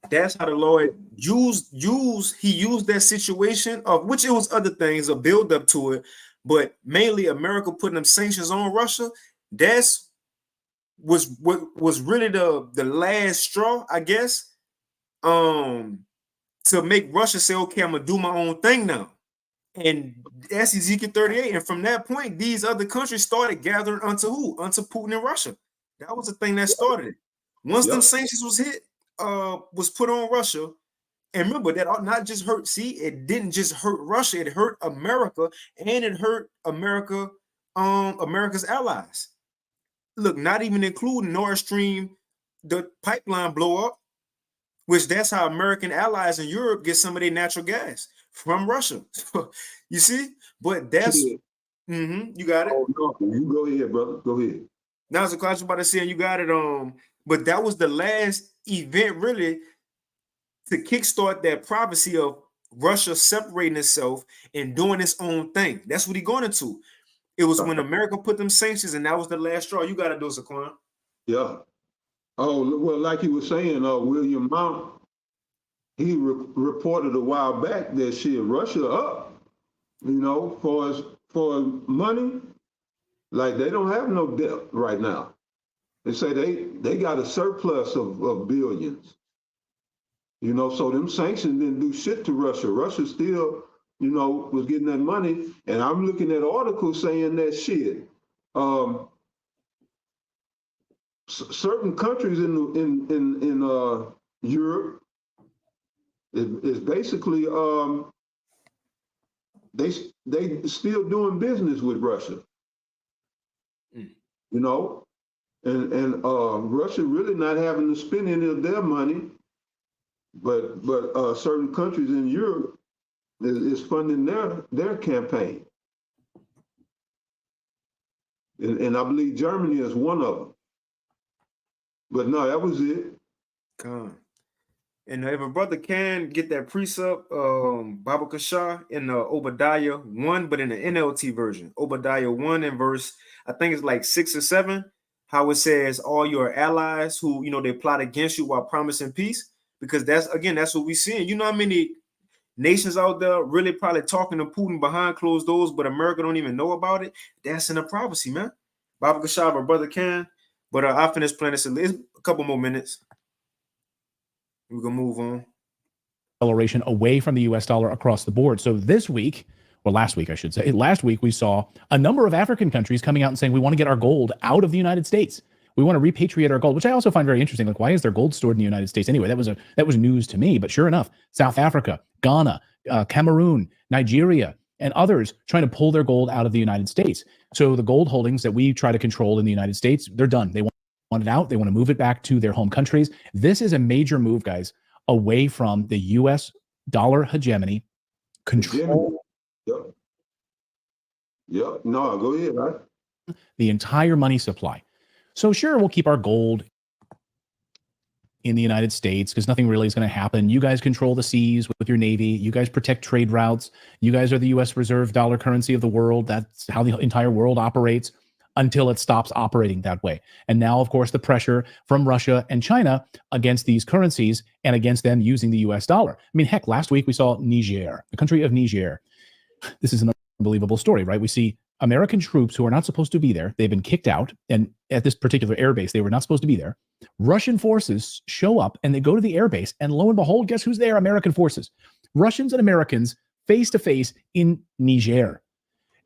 That's how the Lord used that situation, of which it was other things, a build up to it, but mainly America putting them sanctions on Russia. That's was really the last straw, I guess. To make Russia say, okay, I'm gonna do my own thing now. And that's Ezekiel 38. And from that point, these other countries started gathering unto who? Unto Putin and Russia. That was the thing that started it. Once them sanctions was put on Russia, and remember that not just hurt, it didn't just hurt Russia, it hurt America, and it hurt America's allies. Look, not even including Nord Stream, the pipeline blow up, which that's how American allies in Europe get some of their natural gas from Russia. You see? But that's you got it. Oh, no. You go ahead, brother. Go ahead. Now it's a question about to say, and you got it. But that was the last event really to kickstart that prophecy of Russia separating itself and doing its own thing. That's what he's going into. It was when America put them sanctions, and that was the last straw. You got to do, Zaquan. Yeah. Oh, well, like he was saying, William Mount, he reported a while back that Russia up, for money, like they don't have no debt right now. They say they got a surplus of billions, so them sanctions didn't do shit to Russia. Russia still was getting that money, and I'm looking at articles saying that shit. Certain countries in Europe is basically they still doing business with Russia, and Russia really not having to spend any of their money, but certain countries in Europe is funding their campaign, and I believe Germany is one of them. But no, that was it. And if a brother can get that precept, Baba Kashah in the Obadiah 1, but in the NLT version, Obadiah 1 and verse, I think it's like 6 or 7, how it says all your allies who, they plot against you while promising peace, because that's what we seeing. You know how many nations out there really probably talking to Putin behind closed doors, but America don't even know about it? That's in the prophecy, man. Baba Kashah, our brother can, but I finished playing this. It's a couple more minutes. We're going to move on. Acceleration away from the US dollar across the board. So this week, or last week, I should say, last week we saw a number of African countries coming out and saying we want to get our gold out of the United States. We want to repatriate our gold, which I also find very interesting. Like, why is their gold stored in the United States anyway? That was news to me. But sure enough, South Africa, Ghana, Cameroon, Nigeria, and others trying to pull their gold out of the United States. So the gold holdings that we try to control in the United States, they're done. They want it out. They want to move it back to their home countries. This is a major move, guys, away from the U.S. dollar hegemony, control. Yep. No, go ahead, right? The entire money supply. So sure, we'll keep our gold in the United States because nothing really is going to happen. You guys control the seas with your Navy. You guys protect trade routes. You guys are the U.S. reserve dollar currency of the world. That's how the entire world operates until it stops operating that way. And now, of course, the pressure from Russia and China against these currencies and against them using the US dollar. I mean, heck, last week we saw Niger, the country of Niger. This is an unbelievable story, right? We see American troops who are not supposed to be there. They've been kicked out. And at this particular airbase, they were not supposed to be there. Russian forces show up and they go to the airbase. And lo and behold, guess who's there? American forces. Russians and Americans face to face in Niger.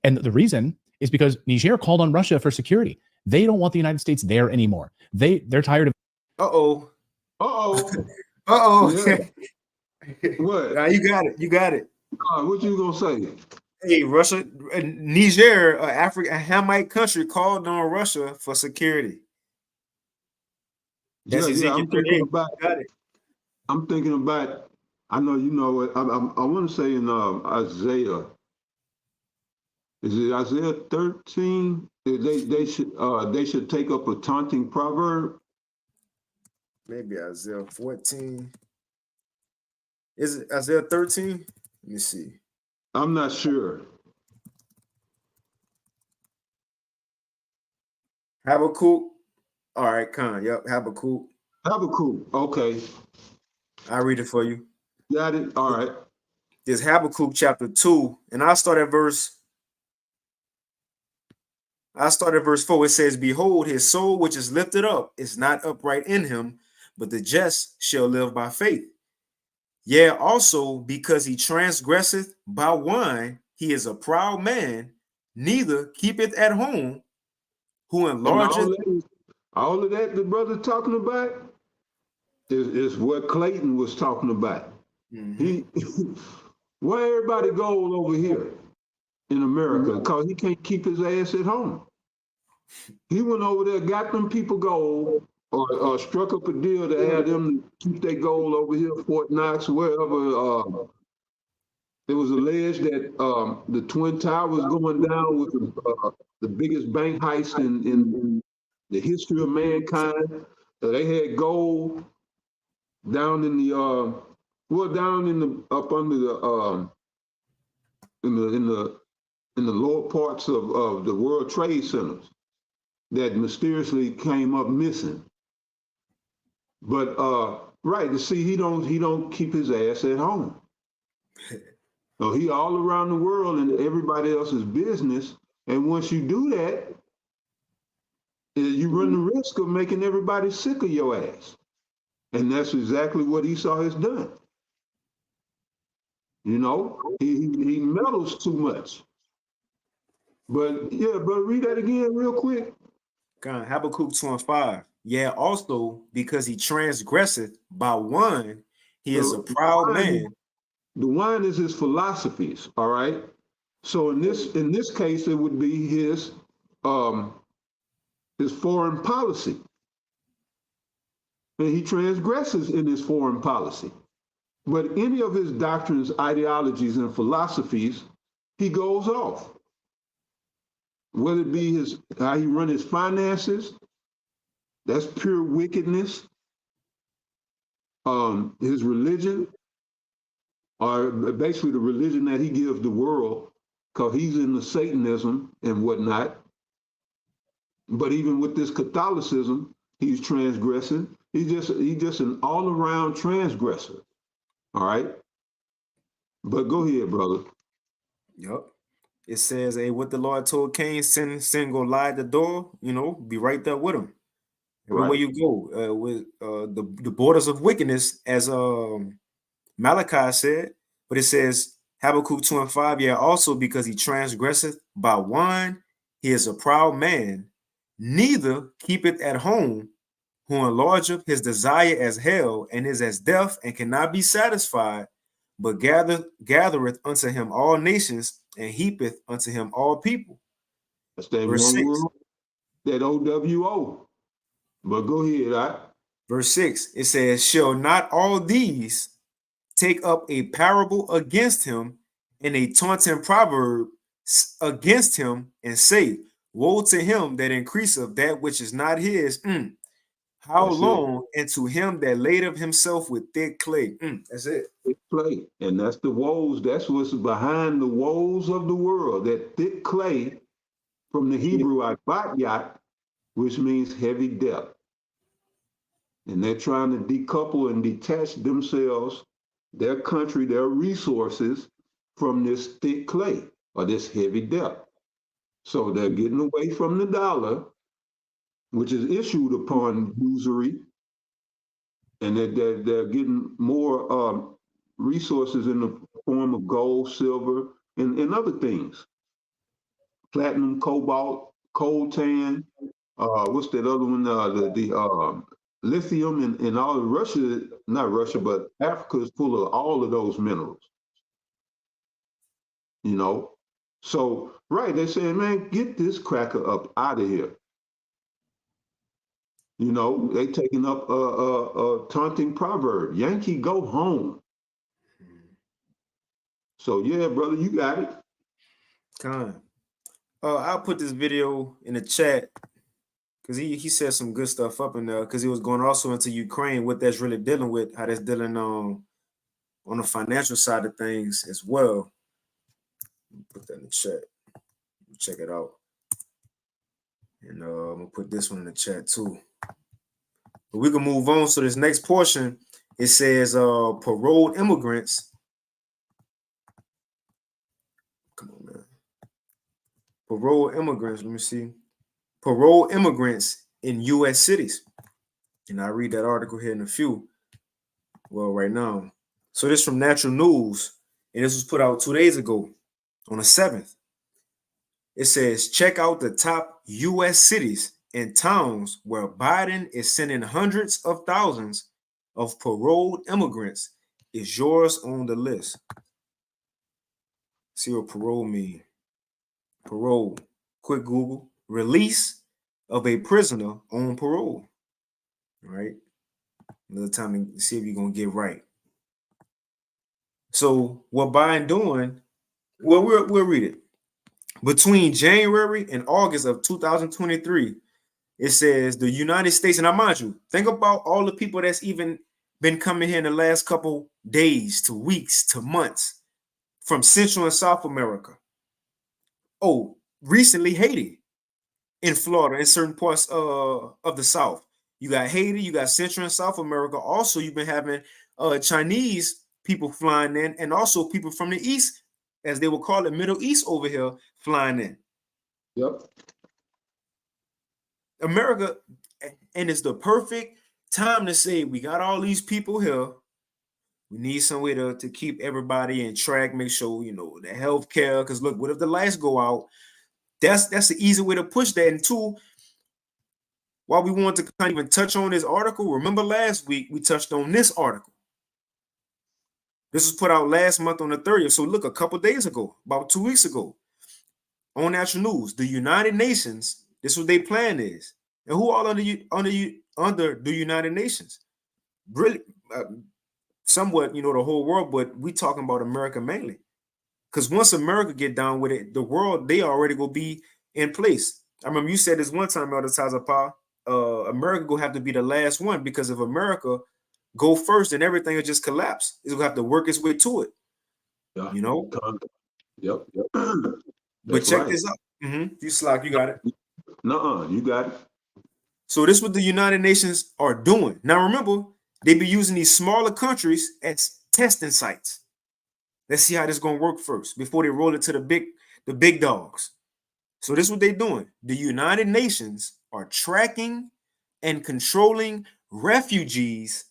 And the reason is because Niger called on Russia for security. They don't want the United States there anymore. They're tired of. Uh-oh. Yeah. What? You got it. What you gonna say? Hey, Russia, Niger, a Hamite country, called on Russia for security. That's I'm thinking about. Got it. I'm thinking about. I know you know it. I want to say in Isaiah. Is it Isaiah 13? They should take up a taunting proverb. Maybe Isaiah 14. Is it Isaiah 13? Let me see. I'm not sure. Habakkuk. All right, Khan. Yep, Habakkuk. Okay. I'll read it for you. Got it. All right. There's Habakkuk chapter 2, and I'll start at verse 4. It says, behold, his soul which is lifted up is not upright in him, but the just shall live by faith. Yea, also because he transgresseth by wine, he is a proud man, neither keepeth at home, who enlargeth. All of that the brother talking about is what Clayton was talking about. Mm-hmm. Why everybody gold over here in America? Because he can't keep his ass at home. He went over there, got them people gold, or struck up a deal to have them keep their gold over here, Fort Knox, wherever. It was alleged that the Twin Towers going down with the biggest bank heist in the history of mankind. So they had gold down in the up under the in the lower parts of the World Trade Centers that mysteriously came up missing. But right, to see he don't keep his ass at home. So he all around the world and everybody else's business. And once you do that, you run the risk of making everybody sick of your ass. And that's exactly what Esau has done. You know, he meddles too much. But yeah, but read that again real quick. God, Habakkuk 2:5. Yeah, also because he transgresseth by one, he is a The proud wine, man. the wine is his philosophies. All right. So in this case, it would be his foreign policy, and he transgresses in his foreign policy. But any of his doctrines, ideologies, and philosophies, he goes off. Whether it be how he run his finances, that's pure wickedness. His religion, or basically the religion that he gives the world, because he's into Satanism and whatnot. But even with this Catholicism, he's transgressing. He's just an all-around transgressor. All right. But go ahead, brother. Yep. It says, hey, what the Lord told Cain, sin go lie at the door, be right there with him. Everywhere Right. you go, with the borders of wickedness, as Malachi said, but it says Habakkuk 2:5, yeah, also because he transgresseth by one, he is a proud man, neither keepeth at home, who enlargeth his desire as hell, and is as deaf, and cannot be satisfied, but gathereth unto him all nations, and heapeth unto him all people. That's that Verse one 6. word, that OWO. But go ahead. Verse 6, it says, shall not all these take up a parable against him, and a taunting proverb against him, and say, woe to him that increaseth that which is not his. How That's it. long? And to him that laid up himself with thick clay. That's it. Thick clay. And that's the woes. That's what's behind the woes of the world. That thick clay from the Hebrew abatyat, which means heavy depth. And they're trying to decouple and detach themselves, their country, their resources from this thick clay or this heavy depth. So they're getting away from the dollar, which is issued upon usury, and they're getting more resources in the form of gold, silver, and other things. Platinum, cobalt, coltan, what's that other one? The lithium and all of Russia, not Russia, but Africa is full of all of those minerals. You know, so right, they're saying, man, get this cracker up out of here. You know, they taking up a taunting proverb: "Yankee, go home." So yeah, brother, you got it. Con. I'll put this video in the chat because he said some good stuff up in there, because he was going also into Ukraine, what that's really dealing with, how that's dealing on the financial side of things as well. Put that in the chat. Check it out. And I'm gonna put this one in the chat too. But we can move on. So this next portion, it says paroled immigrants. Come on, man. Paroled immigrants. Let me see. Paroled immigrants in U.S. cities. And I'll read that article here in a few. Well, right now. So this from Natural News, and this was put out 2 days ago on the 7th. It says, check out the top U.S. cities and towns where Biden is sending hundreds of thousands of paroled immigrants. Is yours on the list? See what parole mean. Parole. Quick Google. Release of a prisoner on parole. All right. Another time to see if you're going to get right. So what Biden doing, well, we'll read it. Between January and August of 2023, it says the United States, and now mind you, think about all the people that's even been coming here in the last couple days to weeks to months from Central and South America. Oh, recently Haiti in Florida, in certain parts of the South. You got Haiti, you got Central and South America. Also, you've been having Chinese people flying in, and also people from the East, as they will call it, Middle East over here, flying in. Yep. America, and it's the perfect time to say, we got all these people here. We need some way to keep everybody in track, make sure, you know, the healthcare. Because look, what if the lights go out? That's the easy way to push that. And two, while we want to kind of even touch on this article, remember last week we touched on this article. This was put out last month on the 30th. So look, a couple days ago, about 2 weeks ago, on National News, the United Nations, this is what their plan is. And who all under the United Nations? Really, somewhat, you know, the whole world, but we talking about America mainly. Because once America get down with it, the world, they already will be in place. I remember you said this one time, Elder Tazapa, America will have to be the last one, because if America go first, then everything will just collapse. It's gonna have to work its way to it. Yeah. You know? Yep. But check this out. You slack, you got it. Nuh-uh, you got it. So this is what the United Nations are doing. Now remember, they be using these smaller countries as testing sites. Let's see how this is gonna work first before they roll it to the big dogs. So this is what they're doing. The United Nations are tracking and controlling refugees,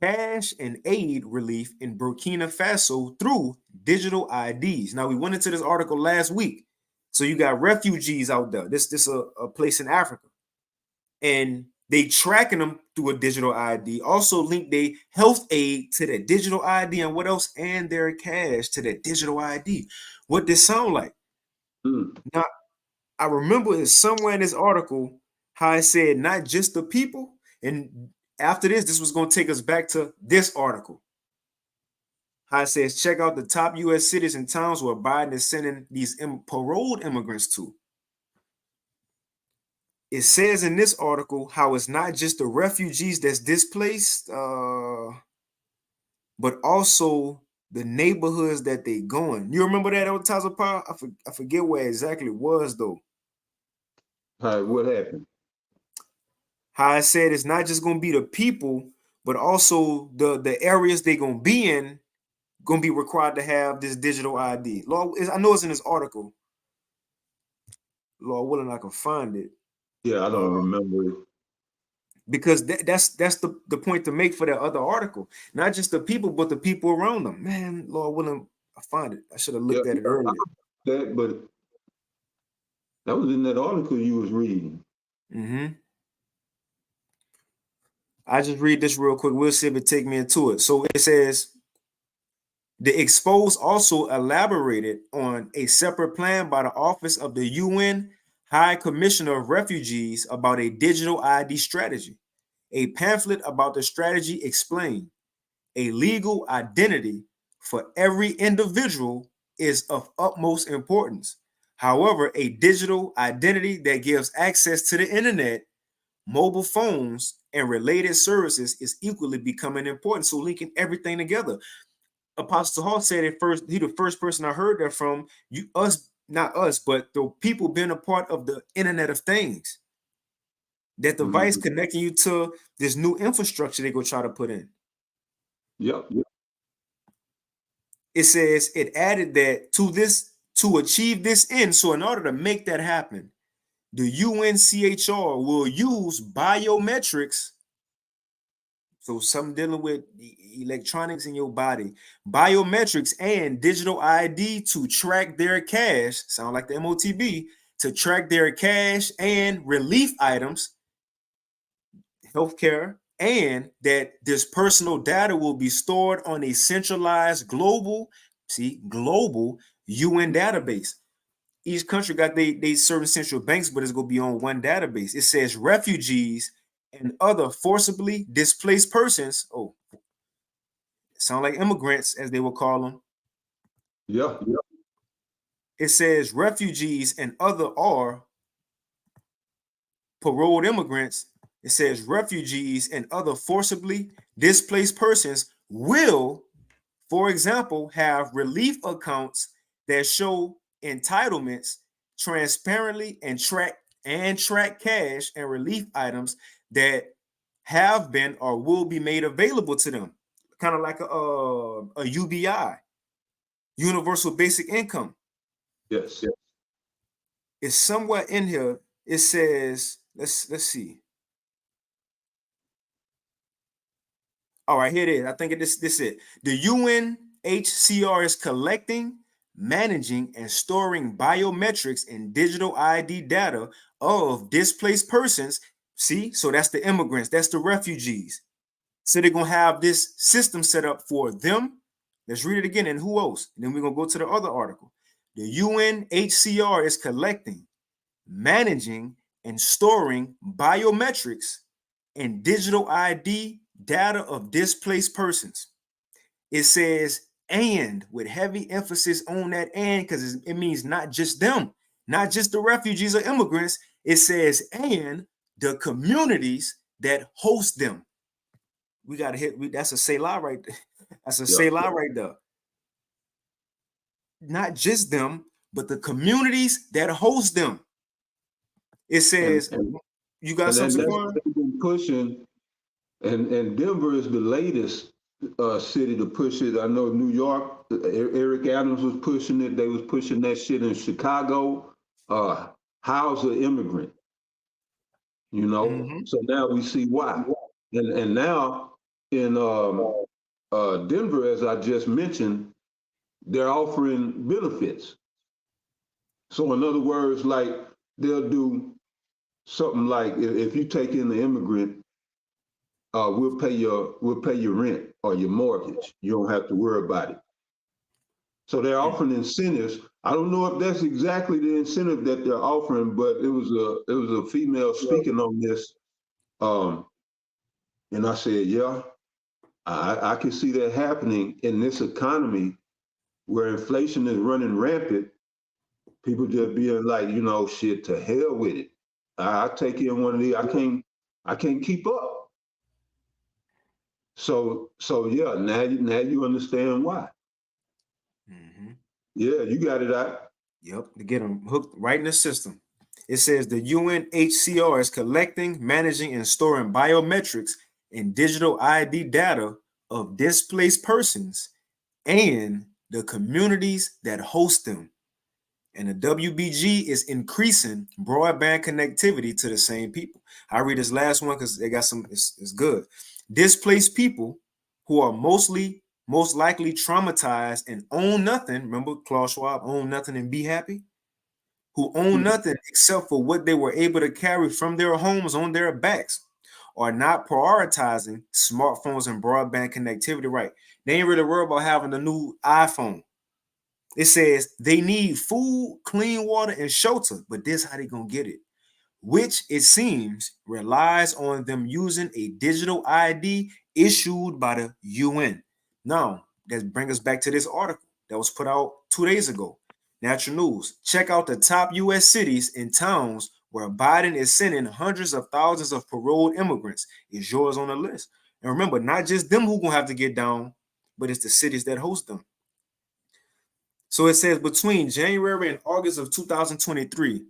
cash and aid relief in Burkina Faso through digital IDs. Now we went into this article last week. So you got refugees out there. This a place in Africa. And they tracking them through a digital ID. Also link their health aid to the digital ID, and what else? And their cash to the digital ID. What this sound like? Now, I remember it's somewhere in this article how I said not just the people. And after this was going to take us back to this article. How it says, check out the top U.S. cities and towns where Biden is sending these paroled immigrants to. It says in this article how it's not just the refugees that's displaced, but also the neighborhoods that they going. You remember that, Tazapa? I forget where exactly it was, though. What happened? How I said it's not just going to be the people, but also the areas they're going to be in, going to be required to have this digital ID. Lord, I know it's in this article. Lord willing, I can find it. Yeah, I don't remember it. Because that's the point to make for that other article. Not just the people, but the people around them. Man, Lord willing, I find it. I should have looked at it earlier. But that was in that article you was reading. I just read this real quick. We'll see if it take me into it. So it says, the Exposed also elaborated on a separate plan by the Office of the UN High Commissioner of Refugees about a digital ID strategy. A pamphlet about the strategy explained a legal identity for every individual is of utmost importance. However, a digital identity that gives access to the internet, mobile phones, and related services is equally becoming important. So linking everything together. Apostle Hall said it first. He the first person I heard that from. Not us, but the people being a part of the Internet of Things. That device connecting you to this new infrastructure they go try to put in. Yep. It says it added that to achieve this end. So in order to make that happen, the UNCHR will use biometrics. So something dealing with electronics in your body, biometrics and digital ID to track their cash. Sound like the MOTB, to track their cash and relief items, healthcare, and that this personal data will be stored on a centralized global UN database. Each country got they certain central banks, but it's going to be on one database. It says refugees and other forcibly displaced persons. Oh, sound like immigrants, as they will call them. Yeah. It says refugees and other are paroled immigrants. It says refugees and other forcibly displaced persons will, for example, have relief accounts that show entitlements transparently and track cash and relief items that have been or will be made available to them, kind of like a UBI, universal basic income. Yes. It's somewhere in here. It says, let's see. All right, here it is. I think this it. The UNHCR is collecting, managing, and storing biometrics and digital ID data of displaced persons. See, so that's the immigrants, that's the refugees. So they're gonna have this system set up for them. Let's read it again. And who else? And then we're gonna go to the other article. The UNHCR is collecting, managing, and storing biometrics and digital ID data of displaced persons. It says and with heavy emphasis on that and because it means not just them, not just the refugees or immigrants. It says and the communities that host them. We got to hit, that's a Selah right there. That's a Selah right there. Not just them, but the communities that host them. It says, you got something they've been pushing, and Denver is the latest city to push it. I know New York, Eric Adams was pushing it. They was pushing that shit in Chicago. House an immigrant, you know? Mm-hmm. So now we see why. And now in Denver, as I just mentioned, they're offering benefits. So in other words, like they'll do something like if you take in the immigrant, we'll pay your rent or your mortgage. You don't have to worry about it. So they're offering incentives. I don't know if that's exactly the incentive that they're offering, but it was a female speaking on this, and I said, yeah, I can see that happening in this economy where inflation is running rampant. People just being like, you know, shit, to hell with it. I take in one of these. I can't keep up. So yeah. Now you understand why. Mm-hmm. Yeah, you got it out. Yep, to get them hooked right in the system. It says the UNHCR is collecting, managing, and storing biometrics and digital ID data of displaced persons and the communities that host them. And the WBG is increasing broadband connectivity to the same people. I read this last one because they got some, it's good. Displaced people who are most likely traumatized and own nothing. Remember Klaus Schwab, own nothing and be happy? Who own nothing except for what they were able to carry from their homes on their backs, are not prioritizing smartphones and broadband connectivity right. They ain't really worried about having a new iPhone. It says they need food, clean water, and shelter, but this is how they gonna get it, which it seems relies on them using a digital ID issued by the UN. Now, that brings us back to this article that was put out 2 days ago. Natural News. Check out the top U.S. cities and towns where Biden is sending hundreds of thousands of paroled immigrants. Is yours on the list? And remember, not just them who gonna have to get down, but it's the cities that host them. So it says between January and August of 2023,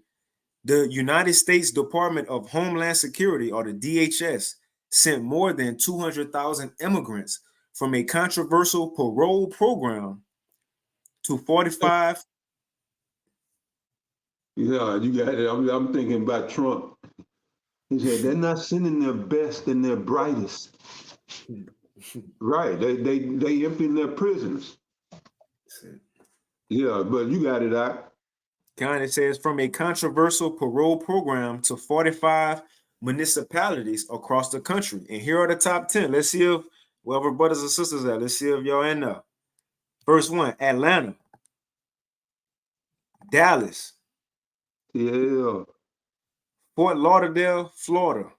the United States Department of Homeland Security, or the DHS, sent more than 200,000 immigrants from a controversial parole program to 45. Yeah, you got it. I'm thinking about Trump. He said they're not sending their best and their brightest. Right. They emptying their prisons. Yeah, but you got it out. It says from a controversial parole program to 45 municipalities across the country. And here are the top 10. Let's see if whoever brothers and sisters are. Let's see if y'all in there. First one, Atlanta. Dallas. Yeah. Fort Lauderdale, Florida.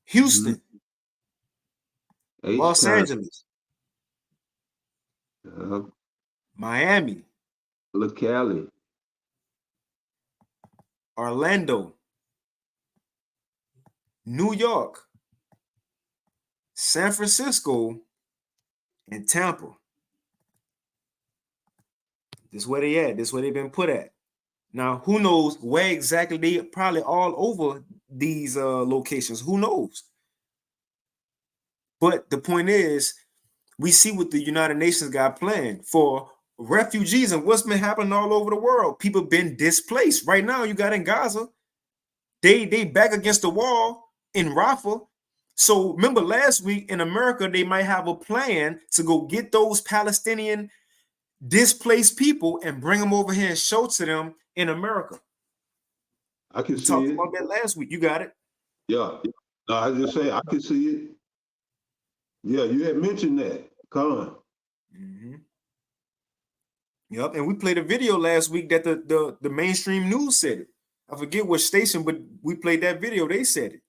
Houston. Los Angeles. Miami. Cali. Orlando. New York. San Francisco. And Tampa. This is where they at. This is where they've been put at. Now, who knows where exactly? They probably all over these locations. Who knows? But the point is, we see what the United Nations got planned for refugees and what's been happening all over the world. People been displaced. Right now, you got in Gaza, they back against the wall in Rafah. So remember last week in America, they might have a plan to go get those Palestinian displaced people and bring them over here and show to them in America. I can We see talked it. about that last week. You got it. Yeah. No, I just say I can see it. Yeah, you had mentioned that. Come on. Mm-hmm. Yep, and we played a video last week that the mainstream news said it. I forget which station, but we played that video. They said it.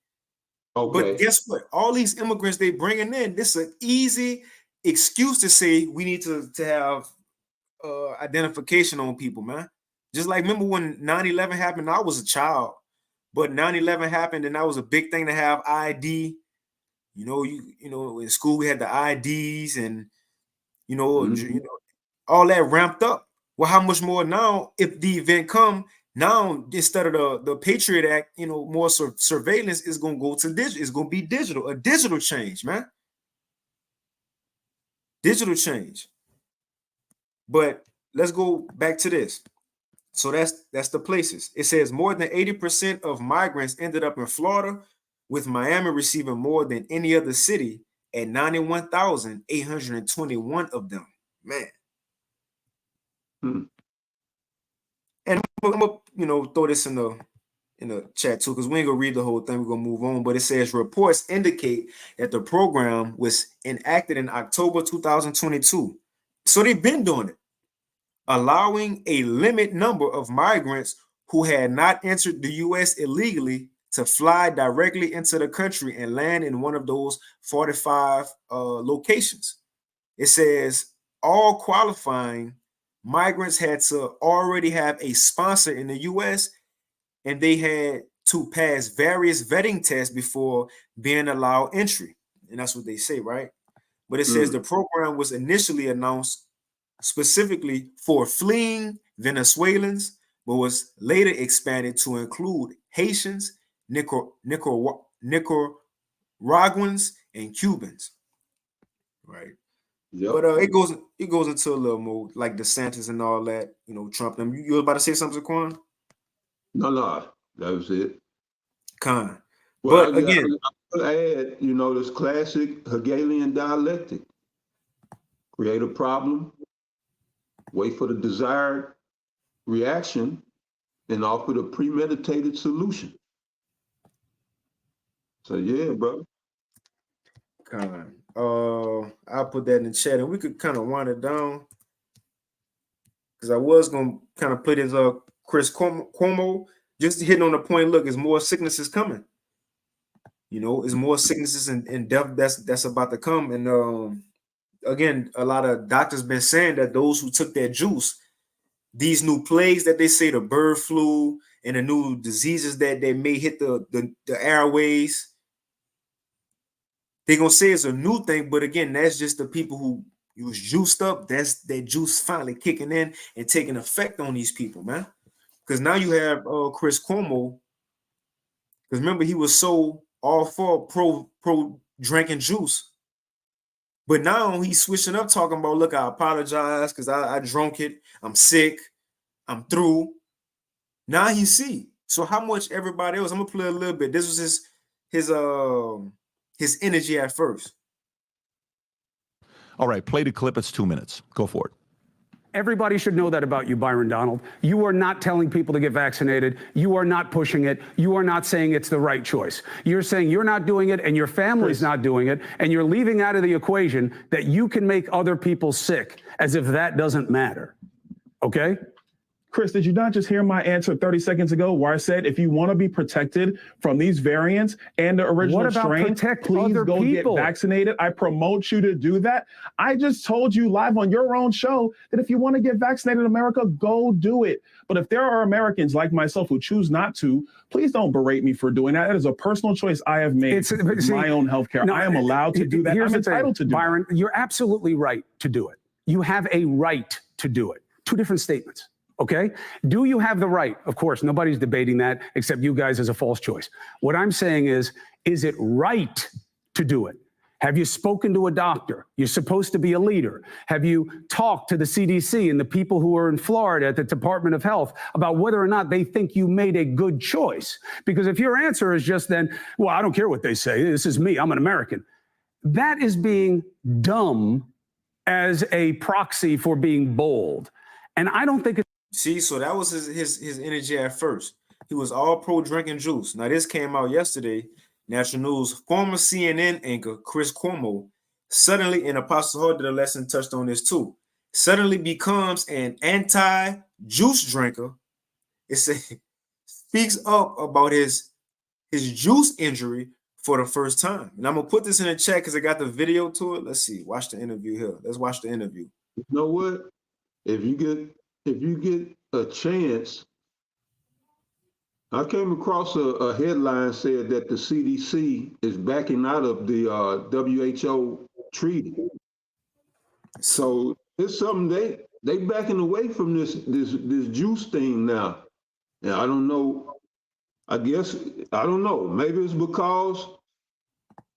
Okay. But guess what? All these immigrants they bringing in, this is an easy excuse to say we need to have identification on people, man. Just like remember when 9/11 happened, I was a child, but 9/11 happened and that was a big thing to have ID. You know, in school we had the IDs and you know, all that ramped up. Well, how much more now if the event come? Now, instead of the Patriot Act, you know, more surveillance is going to go to digital. It's going to be digital, a digital change, man. Digital change. But let's go back to this. So that's the places. It says more than 80% of migrants ended up in Florida, with Miami receiving more than any other city at 91,821 of them. Man. And I'm gonna throw this in the chat too, because we ain't gonna read the whole thing. We're gonna move on. But it says reports indicate that the program was enacted in October 2022. So they've been doing it, allowing a limited number of migrants who had not entered the U.S. illegally to fly directly into the country and land in one of those 45 locations. It says all qualifying migrants had to already have a sponsor in the U.S. and they had to pass various vetting tests before being allowed entry. And that's what they say, right? But it says the program was initially announced specifically for fleeing Venezuelans, but was later expanded to include Haitians, Nicaraguans, and Cubans. Right. Yep. But it goes into a little more like DeSantis and all that, you know, Trump. You were about to say something, Quan? No, that was it. Con. Well, but again, I add, you know, this classic Hegelian dialectic: create a problem, wait for the desired reaction, and offer the premeditated solution. So yeah, bro. Con. I'll put that in the chat and we could kind of wind it down because I was gonna kind of put his Chris Cuomo just hitting on the point. Look, there's more sicknesses coming. You know, there's more sicknesses and death that's about to come. And again, a lot of doctors been saying that those who took that juice, these new plagues that they say, the bird flu and the new diseases that they may hit the airways. They're gonna say it's a new thing, but again, that's just the people who was juiced up. That's that juice finally kicking in and taking effect on these people, man. Because now you have Chris Cuomo. Because remember, he was so all for pro drinking juice, but now he's switching up, talking about, look, I apologize because I drunk it. I'm sick. I'm through. Now he see. So how much everybody else? I'm gonna play a little bit. This was his energy at first. All right, play the clip. It's 2 minutes. Go for it. Everybody should know that about you, Byron Donald. You are not telling people to get vaccinated. You are not pushing it. You are not saying it's the right choice. You're saying you're not doing it and your family's not doing it, and you're leaving out of the equation that you can make other people sick, as if that doesn't matter. Okay? Chris, did you not just hear my answer 30 seconds ago where I said if you want to be protected from these variants and the original strain, please go get vaccinated. I promote you to do that. I just told you live on your own show that if you want to get vaccinated in America, go do it. But if there are Americans like myself who choose not to, please don't berate me for doing that. That is a personal choice I have made. It's my own healthcare. No, I am allowed to do that. I'm entitled to do it. Byron, you're absolutely right to do it. You have a right to do it. Two different statements. Okay. Do you have the right? Of course, nobody's debating that except you guys as a false choice. What I'm saying is it right to do it? Have you spoken to a doctor? You're supposed to be a leader. Have you talked to the CDC and the people who are in Florida at the Department of Health about whether or not they think you made a good choice? Because if your answer is just then, well, I don't care what they say, this is me, I'm an American, that is being dumb as a proxy for being bold. And I don't think it's— See, so that was his energy at first. He was all pro drinking juice. Now, this came out yesterday. National News, former CNN anchor Chris Cuomo suddenly, and Apostle Hall did a lesson touched on this too, suddenly becomes an anti-juice drinker. It speaks up about his juice injury for the first time. And I'm gonna put this in the chat because I got the video to it. Let's see. Watch the interview here. Let's watch the interview. You know what? If you get a chance, I came across a headline said that the CDC is backing out of the WHO treaty. So it's something they backing away from this juice thing now. And I don't know. I don't know. Maybe it's because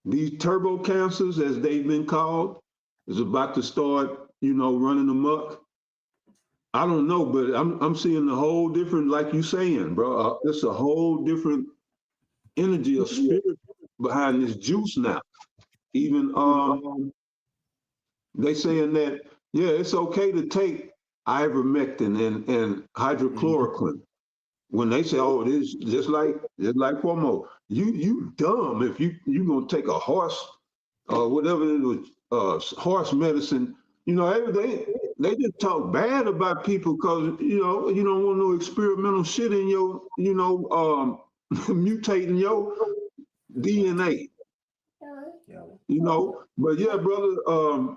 these turbo cancers, as they've been called, is about to start, running amok. I don't know, but I'm seeing a whole different, like you saying, bro. It's a whole different energy or spirit behind this juice now. Even they saying that, yeah, it's okay to take ivermectin and hydrochloroquine. When they say, oh, this just like Cuomo, you dumb if you gonna take a horse or whatever it was, horse medicine. They just talk bad about people because you don't want no experimental shit in your mutating your DNA. But yeah, brother,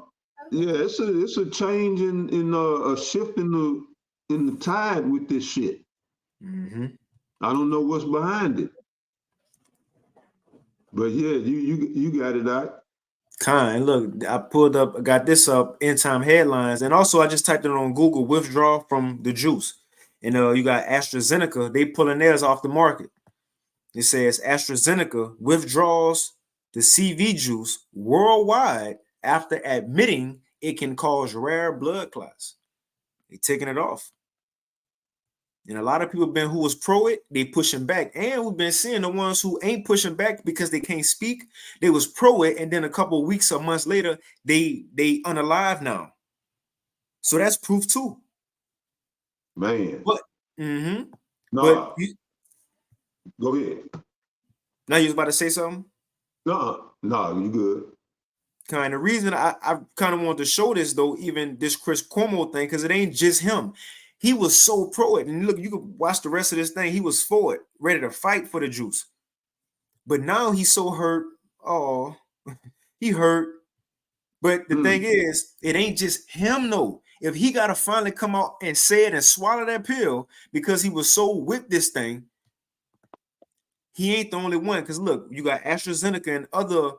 yeah, it's a change in a shift in the tide with this shit. Mm-hmm. I don't know what's behind it, but yeah, you got it out. And look, I got this up, End Time Headlines, and also I just typed it on Google, withdrawal from the juice. And you got AstraZeneca, they pulling theirs off the market. It says AstraZeneca withdraws the CV juice worldwide after admitting it can cause rare blood clots. They taking it off. And a lot of people who was pro it, they pushing back. And we've been seeing the ones who ain't pushing back because they can't speak. They was pro it, and then a couple of weeks or months later, they unalive now. So that's proof too. Man. But no, go ahead. Now you was about to say something? No, you good. The reason I kind of wanted to show this though, even this Chris Cuomo thing, because it ain't just him. He was so pro it. And look, you can watch the rest of this thing. He was for it, ready to fight for the juice. But now he's so hurt. Oh, he hurt. But the thing is, it ain't just him, though. If he got to finally come out and say it and swallow that pill because he was so with this thing, he ain't the only one. Because look, you got AstraZeneca and other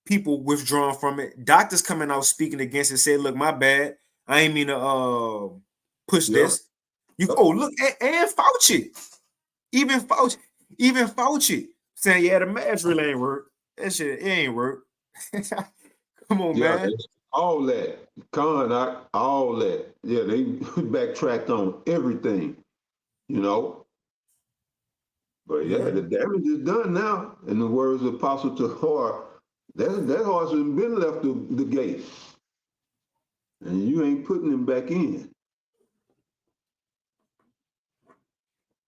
people withdrawn from it. Doctors coming out speaking against it, say, look, my bad. I ain't mean to push this. Look, and Fauci. Even Fauci saying, yeah, the mask really ain't work. That shit, it ain't work. Come on, man. All that. All that. Yeah, they backtracked on everything, But yeah, the damage is done now. In the words of Apostle Tahar, that horse has been left the gate. And you ain't putting him back in.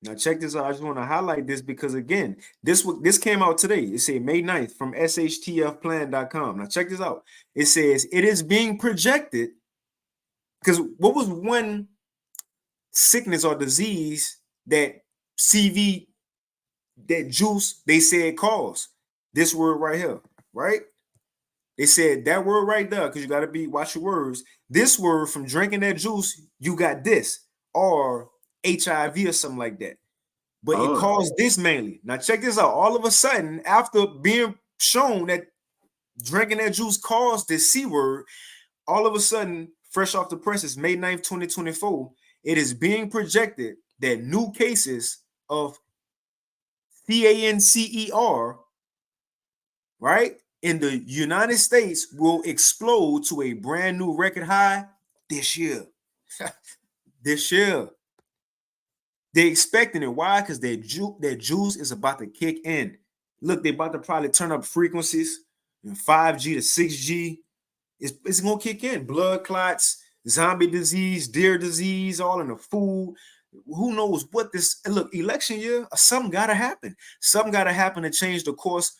Now check this out. I just want to highlight this because again, this came out today. It said May 9th from shtfplan.com. Now check this out. It says it is being projected because what was one sickness or disease that CV, that juice they said caused? This word right here, right? They said that word right there because you got to watch your words. This word from drinking that juice, you got this or HIV or something like that. But it caused this mainly. Now check this out. All of a sudden, after being shown that drinking that juice caused this C word, all of a sudden, fresh off the presses, May 9th, 2024, it is being projected that new cases of cancer right? In the United States will explode to a brand new record high this year. This year. They're expecting it. Why? Because their juice is about to kick in. Look, they're about to probably turn up frequencies from 5G to 6G. It's going to kick in. Blood clots, zombie disease, deer disease, all in the food. Who knows what this... Look, election year, something got to happen. Something got to happen to change the course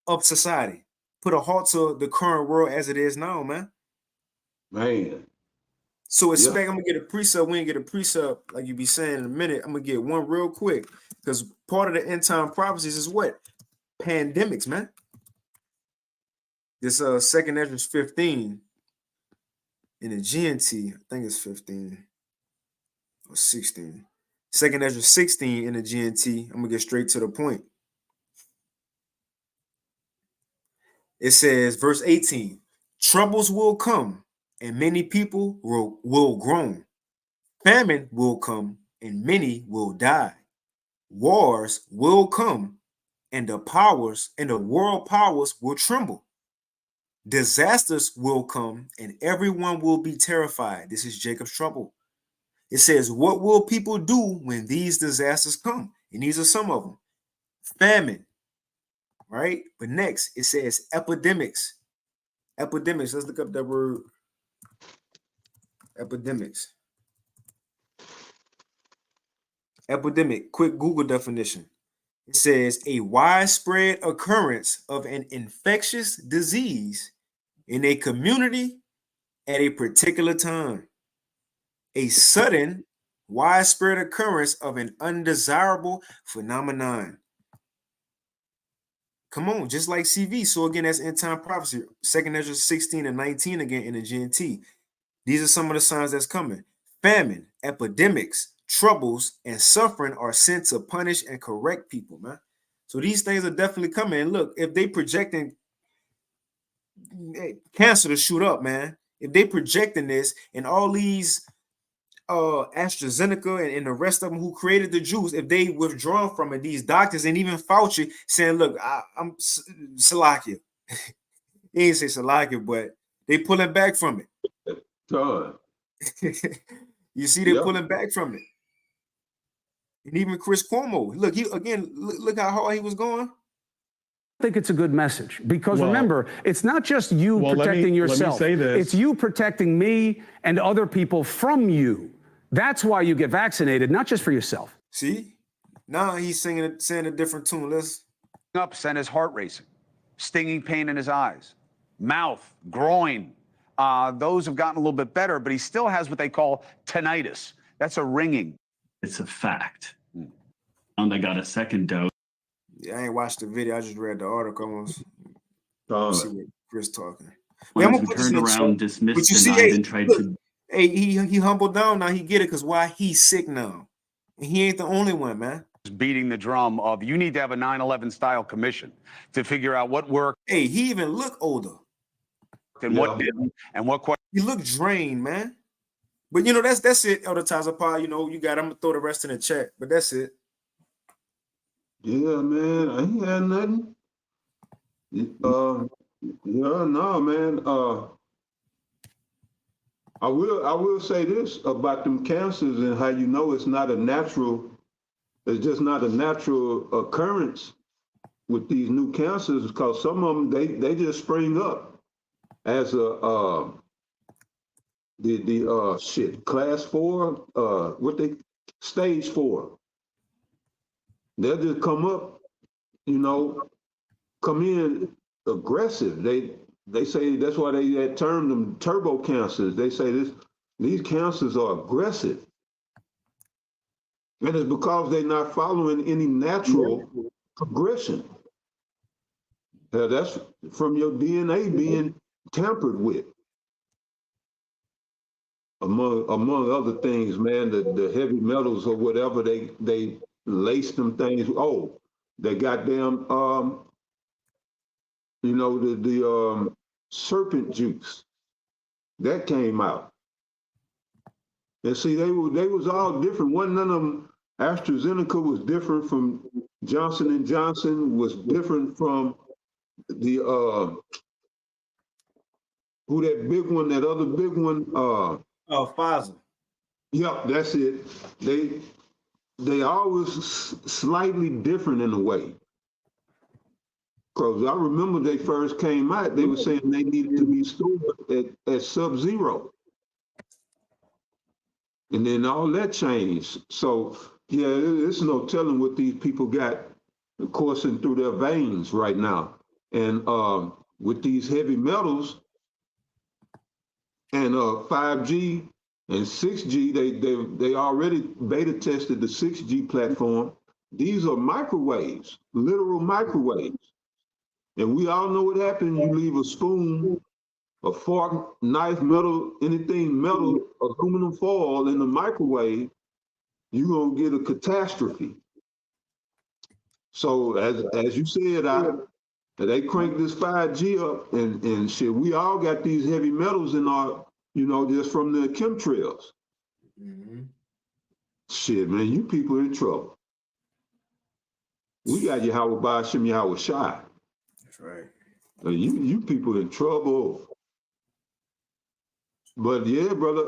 of society. Put a halt to the current world as it is now, man. Man. So expect I'm gonna get a precept. We ain't get a precept like you be saying in a minute. I'm gonna get one real quick because part of the end time prophecies is what? Pandemics, man. This second Ezra 15 in the GNT, I think it's 15 or 16. Second Ezra 16 in the GNT. I'm gonna get straight to the point. It says, verse 18: troubles will come, and many people will groan. Famine will come, and many will die. Wars will come, and the powers and the world powers will tremble. Disasters will come, and everyone will be terrified. This is Jacob's trouble. It says, what will people do when these disasters come? And these are some of them. Famine, right? But next, it says epidemics. Epidemics. Let's look up that word. Epidemics. Epidemic, quick Google definition. It says a widespread occurrence of an infectious disease in a community at a particular time. A sudden, widespread occurrence of an undesirable phenomenon. Come on, just like CV. So again, that's end time prophecy. Second Ezra 16 and 19 again in the GNT. These are some of the signs that's coming. Famine, epidemics, troubles, and suffering are sent to punish and correct people, man. So these things are definitely coming. And look, if they projecting cancer to shoot up, man, if they projecting this and all these AstraZeneca and the rest of them who created the juice, if they withdrawn from it, these doctors and even Fauci saying, look, I'm Salakia. He ain't say Salakia, but they pulling back from it. You see, they're pulling back from it. And even Chris Cuomo, look, look how hard he was going. I think it's a good message because remember, it's not just you protecting yourself. Let me say this. It's you protecting me and other people from you. That's why you get vaccinated, not just for yourself. See, now he's saying a different tune. Let's up, sent his heart racing, stinging pain in his eyes, mouth, groin. Those have gotten a little bit better, but he still has what they call tinnitus. That's a ringing. It's a fact. They got a second dose. Yeah, I ain't watched the video. I just read the article. See what Chris talking. I'm gonna turned around, dismissed, denied, and tried to. Hey, he humbled down. Now he get it because why? He's sick now, and he ain't the only one, man. Beating the drum of you need to have a 9/11 style commission to figure out what worked. Hey, he even look older. And what didn't, and what question. He look drained, man. But you know that's it, Elder Tazapah. You know you got. I'm gonna throw the rest in the chat, but that's it. Yeah, man, I ain't had nothing. No, man. I will say this about them cancers and how you know it's not a natural. It's just not a natural occurrence with these new cancers because some of them they just spring up as a class 4 stage 4. They'll just come up, come in aggressive. They say that's why they term them turbo cancers. They say these cancers are aggressive. And it's because they're not following any natural progression. That's from your DNA being tampered with. Among other things, man, the heavy metals or whatever, they lace them things. Oh, they goddamn, the serpent juice that came out. And see, they was all different. None of them. AstraZeneca was different from Johnson & Johnson. Was different from the who that big one, that other big one, Oh, Pfizer. yep, that's it. They always slightly different in a way. Because I remember they first came out, they were saying they needed to be stored at sub-zero. And then all that changed. So yeah, there's no telling what these people got coursing through their veins right now. And with these heavy metals and 5G and 6G, they already beta tested the 6G platform. These are microwaves, literal microwaves. And we all know what happens. You leave a spoon, a fork, knife, metal, anything metal, aluminum foil in the microwave, you're gonna get a catastrophe. So as you said, they crank this 5G up and shit. We all got these heavy metals in our, just from the chemtrails. Mm-hmm. Shit, man, you people in trouble. We got Yahweh Ba'ashem Yahweh Shai. That's right. You people in trouble. But yeah, brother.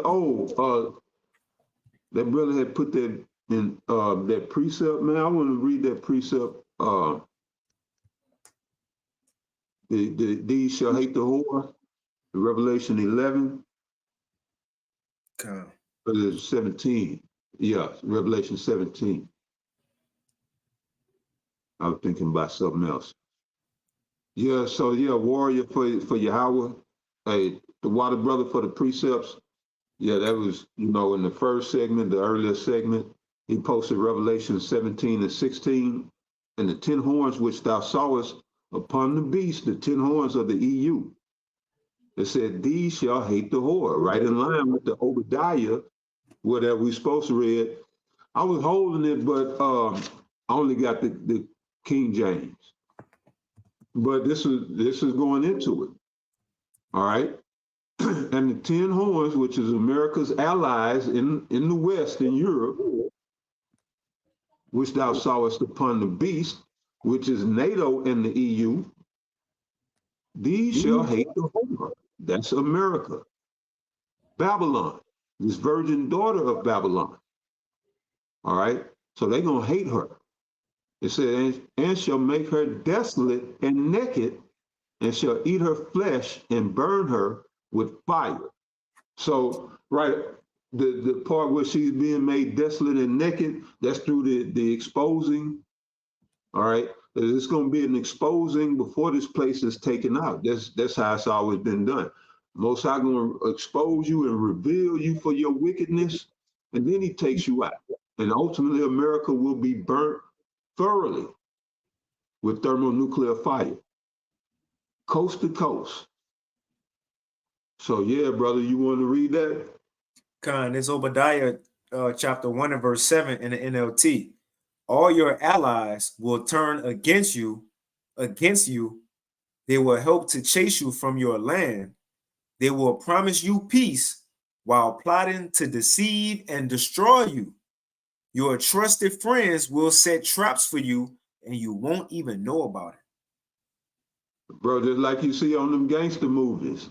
That brother had put that in that precept. Man, I want to read that precept. These shall hate the whore. Revelation 11. Okay. 17. Yeah, Revelation 17. I was thinking about something else. Yeah, so yeah, warrior for Yahweh. Hey, the water brother for the precepts. Yeah, that was, in the first segment, the earlier segment. He posted Revelation 17 and 16. And the 10 horns which thou sawest upon the beast, the 10 horns of the EU. It said, these shall hate the whore, right in line with the Obadiah, whatever we supposed to read. I was holding it, but I only got the King James. But this is going into it. All right. And the 10 horns, which is America's allies in the West, in Europe, which thou sawest upon the beast, which is NATO and the EU, these shall hate the whore. That's America. Babylon, this virgin daughter of Babylon. All right. So they're going to hate her. It said, and shall make her desolate and naked, and shall eat her flesh and burn her with fire. So, right, the part where she's being made desolate and naked, that's through the exposing. All right. It's going to be an exposing before this place is taken out. That's how it's always been done. Most High going to expose you and reveal you for your wickedness, and then he takes you out. And ultimately, America will be burnt thoroughly with thermonuclear fire, coast to coast. So yeah, brother, you want to read that? Khan, it's Obadiah chapter 1 and verse 7 in the NLT. All your allies will turn against you. They will help to chase you from your land. They will promise you peace while plotting to deceive and destroy you. Your trusted friends will set traps for you and you won't even know about it. Bro, just like you see on them gangster movies.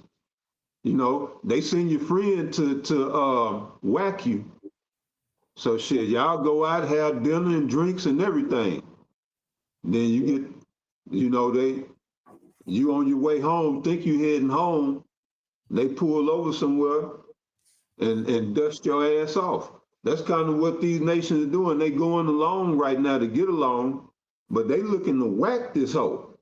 They send your friend to whack you. So shit, y'all go out, have dinner and drinks and everything. Then you get, you on your way home, think you heading home, they pull over somewhere and dust your ass off. That's kind of what these nations are doing. They going along right now to get along, but they looking to whack this hoe.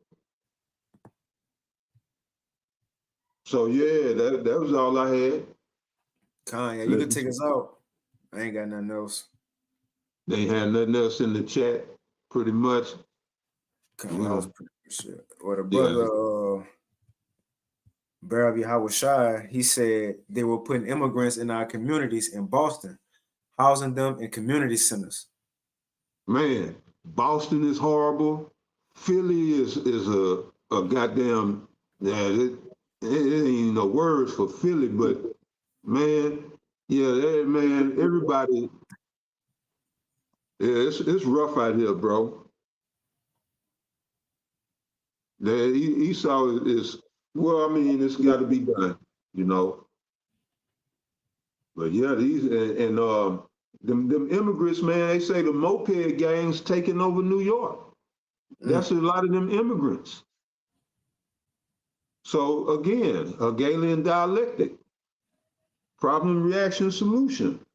So yeah, that was all I had. Kanye, you can take us out. I ain't got nothing else. They had nothing else in the chat, pretty much. Kanye, that was pretty good shit. Or the brother, Barab Yahweh Shai, he said they were putting immigrants in our communities in Boston, housing them in community centers. Man, Boston is horrible. Philly is a goddamn, it ain't no words for Philly, but man, man, everybody, it's rough out here, bro. Esau is, well, I mean, it's got to be done, you know. But yeah, them immigrants, man, they say the moped gangs taking over New York. That's a lot of them immigrants. So again, a Hegelian dialectic, problem, reaction, solution.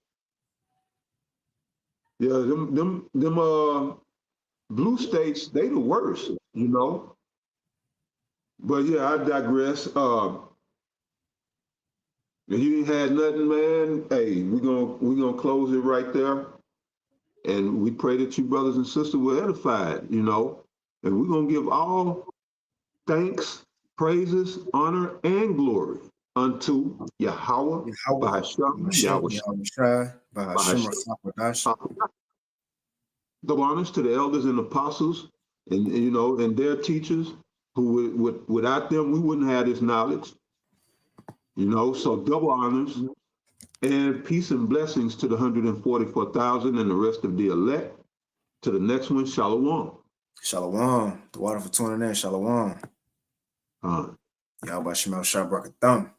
Yeah, them blue states, they the worst, you know. But yeah, I digress. If you ain't had nothing, man, hey, we gonna close it right there. And we pray that you brothers and sisters were edified, you know. And we're gonna give all thanks, praises, honor, and glory unto Yahweh, Bahashem, Yahweh. The honors to the elders and apostles, and you know, and their teachers, who without them we wouldn't have this knowledge. You know, so double honors and peace and blessings to the 144,000 and the rest of the elect. To the next one, Shalom. Shalom. The water for tuning in. Shalom. Y'all by Shemel Shabrak Thumb.